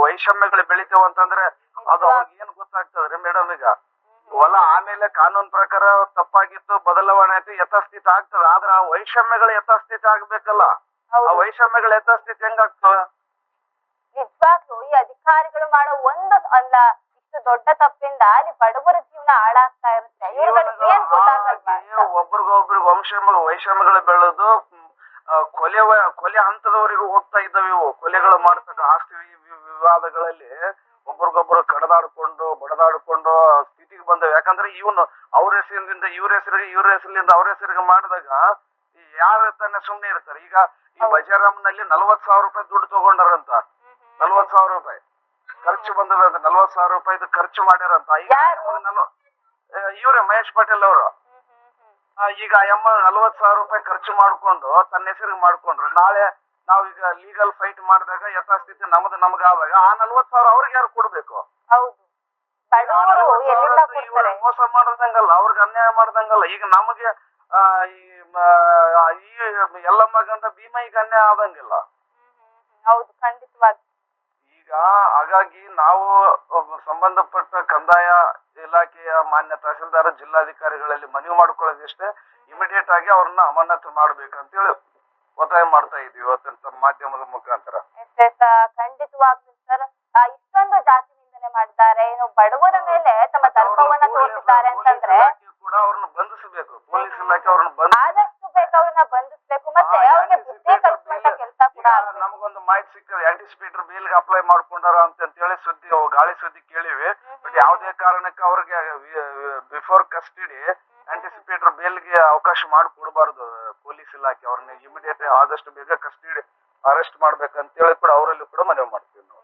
ವೈಷಮ್ಯಗಳು ಬೆಳಿತೇವ ಅಂತಂದ್ರೆ ಅದು ಅವ್ರಿಗೆ ಏನ್ ಗೊತ್ತಾಗ್ತದ್ರಿ ಮೇಡಮ್? ಈಗ ಹೊಲ ಆಮೇಲೆ ಕಾನೂನು ಪ್ರಕಾರ ತಪ್ಪಾಗಿತ್ತು, ಬದಲಾವಣೆ ಆಯ್ತು, ಯಥಾಸ್ಥಿತಿ ಆಗ್ತದ. ಆದ್ರ ಆ ವೈಷಮ್ಯಗಳು ಯಥಾಸ್ಥಿತಿ ಆಗ್ಬೇಕಲ್ಲ. ಆ ವೈಷಮ್ಯಗಳು ಯಥಾಸ್ಥಿತಿ ಹೆಂಗಾಗ್ತವ? ನಿಜವಾಗ್ಲೂ ಈ ಅಧಿಕಾರಿಗಳು ಮಾಡೋ ಒಂದು ಅಲ್ಲ, ಇಷ್ಟು ದೊಡ್ಡ ತಪ್ಪಿಂದ ಅಲ್ಲಿ ಬಡವರ ಜೀವನ ಹಾಳಾಗ್ತಾ ಇರುತ್ತೆ. ಇವ್ರುಗಳಿಗೆ ಏನ್ ಗೊತ್ತಾಗಲ್ವಾ? ಒಬ್ರಿಗೊಬ್ರಿಗೆ ವೈಷಮ್ಯಗಳು ಬೆಳೆದು ಕೊಲೆ ಹಂತದವರೆಗೂ ಹೋಗ್ತಾ ಇದ್ದಾವೆ. ಇವು ಕೊಲೆಗಳು ಮಾಡ್ತಕ್ಕ ಆಸ್ತಿ ವಿವಾದಗಳಲ್ಲಿ ಒಬ್ರಿಗೊಬ್ರು ಕಡದಾಡ್ಕೊಂಡು ಬಡದಾಡ್ಕೊಂಡು ಸ್ಥಿತಿಗೆ ಬಂದವೆ. ಯಾಕಂದ್ರೆ ಇವನು ಅವ್ರ ಹೆಸರಿನಿಂದ ಇವ್ರ ಹೆಸರಿಗೆ, ಇವ್ರ ಹೆಸರಿನಿಂದ ಅವ್ರ ಹೆಸರಿಗೆ ಮಾಡಿದಾಗ ಯಾರ ತಾನೆ ಸುಮ್ನೆ ಇರ್ತಾರೆ? ಈಗ ಈ ಬಜಾರಾಮ್ನಲ್ಲಿ 40,000 ರೂಪಾಯಿ ದುಡ್ಡು ತಗೊಂಡಾರಂತ, 40,000 ರೂಪಾಯಿ ಖರ್ಚು ಬಂದದಂತ, 40,000 ರೂಪಾಯಿ ಖರ್ಚು ಮಾಡ್ಯಾರಂತ. ಈಗ ಇವ್ರೆ ಮಹೇಶ್ ಪಾಟೀಲ್ ಅವರು ಈಗ ಅಮ್ಮ 40,000 ರೂಪಾಯಿ ಖರ್ಚು ಮಾಡ್ಕೊಂಡು ತನ್ನ ಹೆಸರಿಗೆ ಮಾಡ್ಕೊಂಡ್ರು. ನಾಳೆ ನಾವೀಗ ಲೀಗಲ್ ಫೈಟ್ ಮಾಡಿದಾಗ ಯಥಾಸ್ಥಿತಿ ನಮಗಾದಾಗ ಆ 40,000 ಅವ್ರಿಗೆ ಯಾರು ಕೊಡ್ಬೇಕು? ಮೋಸ ಮಾಡ್ದಂಗಲ್ಲ, ಅವ್ರಿಗೆ ಅನ್ಯಾಯ ಮಾಡ್ದಂಗಲ್ಲ. ಈಗ ನಮಗೆ ಈ ಎಲ್ಲಮ್ಮ ಗಂಡ ಭೀಮೈಗೆ ಅನ್ಯಾಯ ಆದಂಗಿಲ್ಲ. ಹೌದು, ಖಂಡಿತವಾಗಿ. ಈಗ ಹಾಗಾಗಿ ನಾವು ಸಂಬಂಧಪಟ್ಟ ಕಂದಾಯ ಇಲಾಖೆಯ ಮಾನ್ಯ ತಹಸೀಲ್ದಾರ್, ಜಿಲ್ಲಾಧಿಕಾರಿಗಳಲ್ಲಿ ಮನವಿ ಮಾಡ್ಕೊಳ್ಳೋದಿಷ್ಟೇ, ಇಮಿಡಿಯೇಟ್ ಆಗಿ ಅವ್ರನ್ನ ಅಮಾನತು ಮಾಡ್ಬೇಕಂತೇಳಿ ಒತ್ತಾಯ ಮಾಡ್ತಾ ಇದೀವಿ ಇವತ್ತಿನ ಮಾಧ್ಯಮದ ಮುಖಾಂತರ. ಖಂಡಿತವಾಗ್ಲೂ ಸರ್, ಇಷ್ಟೊಂದು ಜಾತಿ ನಿಂದನೆ ಮಾಡಿದ್ದಾರೆ, ಏನು ಬಡವರ ಮೇಲೆ ತಮ್ಮ ದರ್ಪವನ್ನ ತೋರಿಸಿದ್ದಾರೆ ಅಂತಂದ್ರೆ ಕೂಡ ಅವ್ರನ್ನ ಬಂಧಿಸಬೇಕು. ಪೊಲೀಸ್ ಇಲಾಖೆ ಅವ್ರನ್ನ ಆದಷ್ಟು ಬೇಗ ಅವ್ರನ್ನ ಬಂಧಿಸ್ಬೇಕು, ಮತ್ತೆ ಅವ್ರಿಗೆ ಬುದ್ಧಿ ಕಲಿಸುವಂತ ಕೆಲಸ ಕೂಡ. ನಮಗೊಂದು ಮಾಹಿತಿ ಸಿಕ್ಕದೆ, ಆಂಟಿಸಿಪೇಟರ್ ಬೇಲ್ಗೆ ಅಪ್ಲೈ ಮಾಡ್ಕೊಂಡಾರ ಅಂತೇಳಿ ಸುದ್ದಿ, ಗಾಳಿ ಸುದ್ದಿ ಕೇಳಿವಿ. ಬಟ್ ಯಾವುದೇ ಕಾರಣಕ್ಕೆ ಅವ್ರಿಗೆ ಬಿಫೋರ್ ಕಸ್ಟಡಿ ಆಂಟಿಸಿಪೇಟರ್ ಬೇಲ್ಗೆ ಅವಕಾಶ ಮಾಡಿಕೊಡ್ಬಾರ್ದು ಪೊಲೀಸ್ ಇಲಾಖೆ. ಅವ್ರನ್ನ ಇಮಿಡಿಯೇಟ್ ಆದಷ್ಟು ಬೇಗ ಕಸ್ಟಡಿ ಅರೆಸ್ಟ್ ಮಾಡ್ಬೇಕಂತೇಳಿ ಕೂಡ ಅವರಲ್ಲಿ ಕೂಡ ಮನವಿ ಮಾಡ್ತೀವಿ ನಾವು.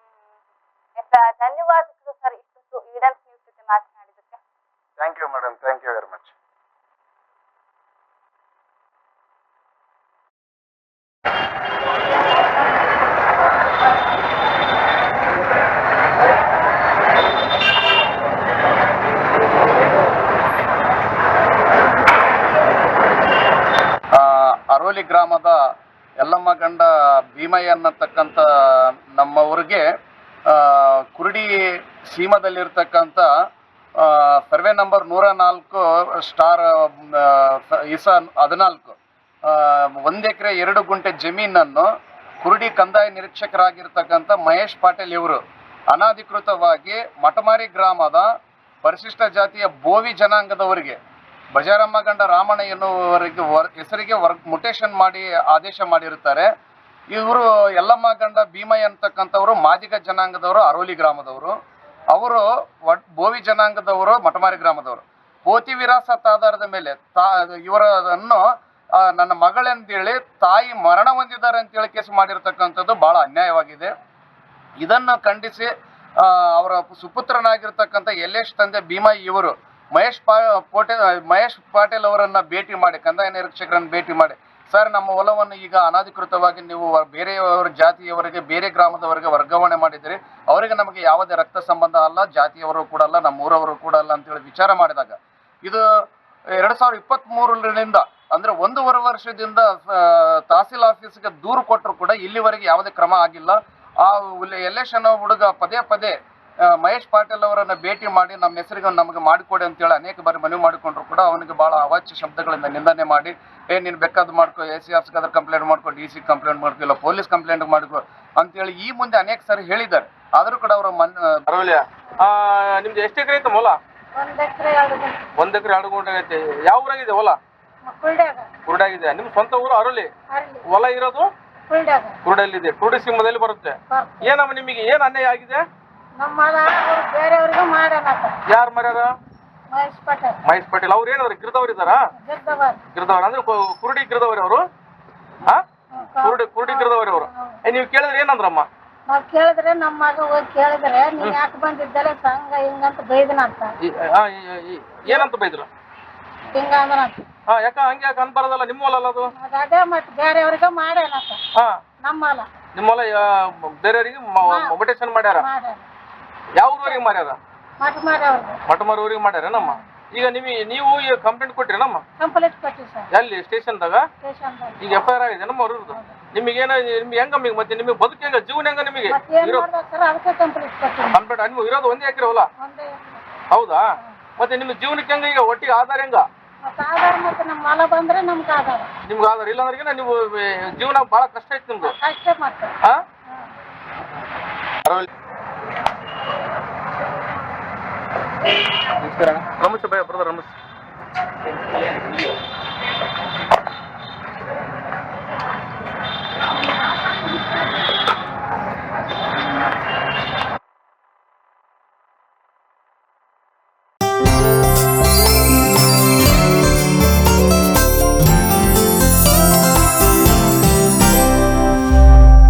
ಧನ್ಯವಾದಗಳು ಸರ್, ಇಷ್ಟು ಈಡನ್ಸ್ ನ್ಯೂಸ್ ಜೊತೆ ಮಾತನಾಡಿದ್ದಕ್ಕೆ. Thank you madam, thank you very much. Aroli ಗ್ರಾಮದ ಯಲ್ಲಮ್ಮ ಗಂಡ ಭೀಮಯ್ಯ ಅನ್ನತಕ್ಕಂಥ ನಮ್ಮ ಊರಿಗೆ ಕುರುಡಿ ಸೀಮದಲ್ಲಿರ್ತಕ್ಕಂಥ ಸರ್ವೆ ನಂಬರ್ 104 ಸ್ಟಾರ್ ಇಸ 14 1 ಎಕರೆ 2 ಗುಂಟೆ ಜಮೀನನ್ನು ಕುರುಡಿ ಕಂದಾಯ ನಿರೀಕ್ಷಕರಾಗಿರ್ತಕ್ಕಂಥ ಮಹೇಶ್ ಪಾಟೀಲ್ ಇವರು ಅನಧಿಕೃತವಾಗಿ ಮಟಮಾರಿ ಗ್ರಾಮದ ಪರಿಶಿಷ್ಟ ಜಾತಿಯ ಬೋವಿ ಜನಾಂಗದವರಿಗೆ ಬಜಾರಮ್ಮ ಗಂಡ ರಾಮಣ್ಣ ಎನ್ನುವವರಿಗೆ ಹೆಸರಿಗೆ ಮುಟೇಶನ್ ಮಾಡಿ ಆದೇಶ ಮಾಡಿರುತ್ತಾರೆ. ಇವರು ಯಲ್ಲಮ್ಮ ಗಂಡ ಭೀಮಯ್ಯ ಅಂತಕ್ಕಂಥವರು ಮಾದಿಗ ಜನಾಂಗದವರು, ಅರೋಲಿ ಗ್ರಾಮದವರು. ಅವರು ಬೋವಿ ಜನಾಂಗದವರು, ಮಟಮಾರಿ ಗ್ರಾಮದವರು. ಪೋತಿ ವಿರಾಸತ್ ಆಧಾರದ ಮೇಲೆ ಇವರನ್ನು ನನ್ನ ಮಗಳೆಂದೇಳಿ ತಾಯಿ ಮರಣ ಹೊಂದಿದ್ದಾರೆ ಅಂತೇಳಿ ಕೇಸ್ ಮಾಡಿರ್ತಕ್ಕಂಥದ್ದು ಬಹಳ ಅನ್ಯಾಯವಾಗಿದೆ. ಇದನ್ನು ಖಂಡಿಸಿ ಅವರ ಸುಪುತ್ರನಾಗಿರ್ತಕ್ಕಂಥ ಯಲ್ಲೇಶ್ ತಂದೆ ಭೀಮಯ್ಯ ಇವರು ಮಹೇಶ್ ಪಾಟೀಲ್ ಅವರನ್ನ ಭೇಟಿ ಮಾಡಿ, ಕಂದಾಯ ನಿರೀಕ್ಷಕರನ್ನು ಭೇಟಿ ಮಾಡಿ, ಸರ್ ನಮ್ಮ ಹೊಲವನ್ನು ಈಗ ಅನಧಿಕೃತವಾಗಿ ನೀವು ಬೇರೆಯವರ ಜಾತಿಯವರಿಗೆ, ಬೇರೆ ಗ್ರಾಮದವರಿಗೆ ವರ್ಗಾವಣೆ ಮಾಡಿದಿರಿ, ಅವರಿಗೆ ನಮಗೆ ಯಾವುದೇ ರಕ್ತ ಸಂಬಂಧ ಅಲ್ಲ, ಜಾತಿಯವರು ಕೂಡ ಅಲ್ಲ, ನಮ್ಮೂರವರು ಕೂಡ ಅಲ್ಲ ಅಂತೇಳಿ ವಿಚಾರ ಮಾಡಿದಾಗ ಇದು 2023ರಿಂದ ಅಂದ್ರೆ 1.5 ವರ್ಷದಿಂದ ತಹಸೀಲ್ ಆಫೀಸ್ಗೆ ದೂರು ಕೊಟ್ಟರು ಕೂಡ ಇಲ್ಲಿವರೆಗೆ ಯಾವುದೇ ಕ್ರಮ ಆಗಿಲ್ಲ. ಆ ಯಲ್ಲೇಶ್ ಅನ್ನೋ ಹುಡುಗ ಪದೇ ಮಹೇಶ್ ಪಾಟೀಲ್ ಅವರನ್ನ ಭೇಟಿ ಮಾಡಿ ನಮ್ಮ ಹೆಸರಿಗೆ ನಮಗೆ ಮಾಡಿಕೊಡಿ ಅಂತೇಳಿ ಅನೇಕ ಬಾರಿ ಮನವಿ ಮಾಡಿಕೊಂಡ್ರು ಕೂಡ ಅವನಿಗೆ ಬಹಳ ಅವಾಚ್ಯ ಶಬ್ದಗಳಿಂದ ನಿಂದನೆ ಮಾಡಿ, ನೀನು ಬೇಕಾದ್ ಮಾಡ್ಕೊ, AC ಆಫೀಸ್ಗಾದ್ರೆ ಕಂಪ್ಲೇಂಟ್ ಮಾಡ್ಕೊ, DC ಕಂಪ್ಲೇಂಟ್ ಮಾಡ್ಕೊ, ಇಲ್ಲ ಪೊಲೀಸ್ ಕಂಪ್ಲೇಂಟ್ ಮಾಡ್ಕೊ ಅಂತೇಳಿ ಈ ಮುಂದೆ ಅನೇಕ ಸಾರಿ ಹೇಳಿದ್ದಾರೆ. ಆದ್ರೂ ಕೂಡ ಅವರು ನಿಮ್ದು ಎಷ್ಟು ಎಕರೆ ಐತೆ ಹೊಲ? 1 ಎಕರೆ 2 ಗುಂಟೆ ಐತೆ. ಯಾವ ಊರಾಗಿದೆ ಹೊಲ? ಕುರುಡಾಗಿದೆ. ನಿಮ್ ಸ್ವಂತ ಊರು ಅರೋಲಿ? ಹೊಲ ಇರೋದು ಕುರುಡಲ್ಲಿದೆ. ಕುರುಡಿ ಸಿಂಹದಲ್ಲಿ ಬರುತ್ತೆ. ಏನಮ್ಮ ನಿಮಗೆ ಏನ್ ಅನ್ಯಾಯ ಆಗಿದೆ? ಯಾರು ಮಾಡ್ಯಾರ? ಮಹೇಶ್ ಪಾಟೀಲ್ ಅವ್ರು ಏನಾದ್ರು ಗಿರ್ದವ್ರು ಇದ್ದಾರಾ? ಗಿರ್ದವ್ರ ಅಂದ್ರೆ ಕುರುಡಿ ಗಿರ್ದವ್ರಿ ಅವರು. ಕುರುಡಿಗಿರದವ್ರಿ ಅವರು. ನೀವು ಕೇಳಿದ್ರೆ ಏನಂದ್ರಮ್ಮ? ನಾವ್ ಕೇಳಿದ್ರೆ ನಮ್ಮ ಮಗ ಹೋಗಿ ಕೇಳಿದ್ರೆ ನೀನ್ ಯಾಕೆ ಬಂದಿದ್ದಲ್ಲ ಸಂಘ ಹಿಂಗಂತ ಬೈದನಂತ. ಏನಂತ ಬೈದ್ರು? ಹಿಂಗ ಅಂದ್ರಂತ. ಯಾಕ ಹಂಗೆ ಯಾಕೆ ಅನ್ಬಾರ್ದಲ್ಲ? ನಿಮ್ಮ ಹೊಲ ಅಲ್ಲ ಅದು? ಅದೇ ಮತ್ತೆ ಬೇರೆಯವ್ರಿಗೆ ಮಾಡ್ಯಾನಂತ. ನಮ್ಮ ಹೊಲ ನಿಮ್ಮ ಹೊಲ ಬೇರೆಯವ್ರಿಗೆ ಮೊಟೇಶನ್ ಮಾಡ್ಯಾರ. ಯಾವ ಊರವರಿಗೆ ಮಾಡ್ಯಾರ? ಮಠಮಾರವ್ರಿಗೆ ಮಾಡ್ಯಾರ ನಮ್ಮ. ಈಗ ನೀವು ಈಗ ಕಂಪ್ಲೇಂಟ್ ಕೊಟ್ರಿ ನಮ್ಮ? ಕಂಪ್ಲೇಂಟ್ ಕೊಟ್ಟಿ ಸರ್. ಎಲ್ಲಿ ಸ್ಟೇಷನ್ದಾಗ? ಈಗ FIR ಆಗಿದೆ ನಮ್ಮ ಅವ್ರದ್ದು. ನಿಮಗೇನ ನಿಮ್ಗೆ ಹೆಂಗ ಮತ್ತೆ ನಿಮಗೆ ಬದುಕು ಹೆಂಗ ಜೀವನ ಹೆಂಗ ನಿಮಗೆ? ಕಂಪ್ಲೇಂಟ್ ನಿಮ್ಗೆ ಇರೋದು 1 ಎಕರೆ ಹೊಲ? ಹೌದಾ? ಮತ್ತೆ ನಿಮ್ಮ ಜೀವನಕ್ಕೆ ಹೆಂಗ ಈಗ ಒಟ್ಟಿಗೆ ಆಧಾರ ಹೆಂಗ? ನಮ್ಮ ಹೊಲ ಬಂದ್ರೆ ನಮ್ಗೆ ಆಧಾರ. ನಿಮ್ಗೆ ಆಧಾರ ಇಲ್ಲ ಅಂದ್ರೆ ನೀವು ಜೀವನ ಬಹಳ ಕಷ್ಟ ಐತಿ ನಿಮ್ದು. ನಮಸ್ತೆ ಭಯ ಬ್ರದರ್, ನಮಸ್ತೆ.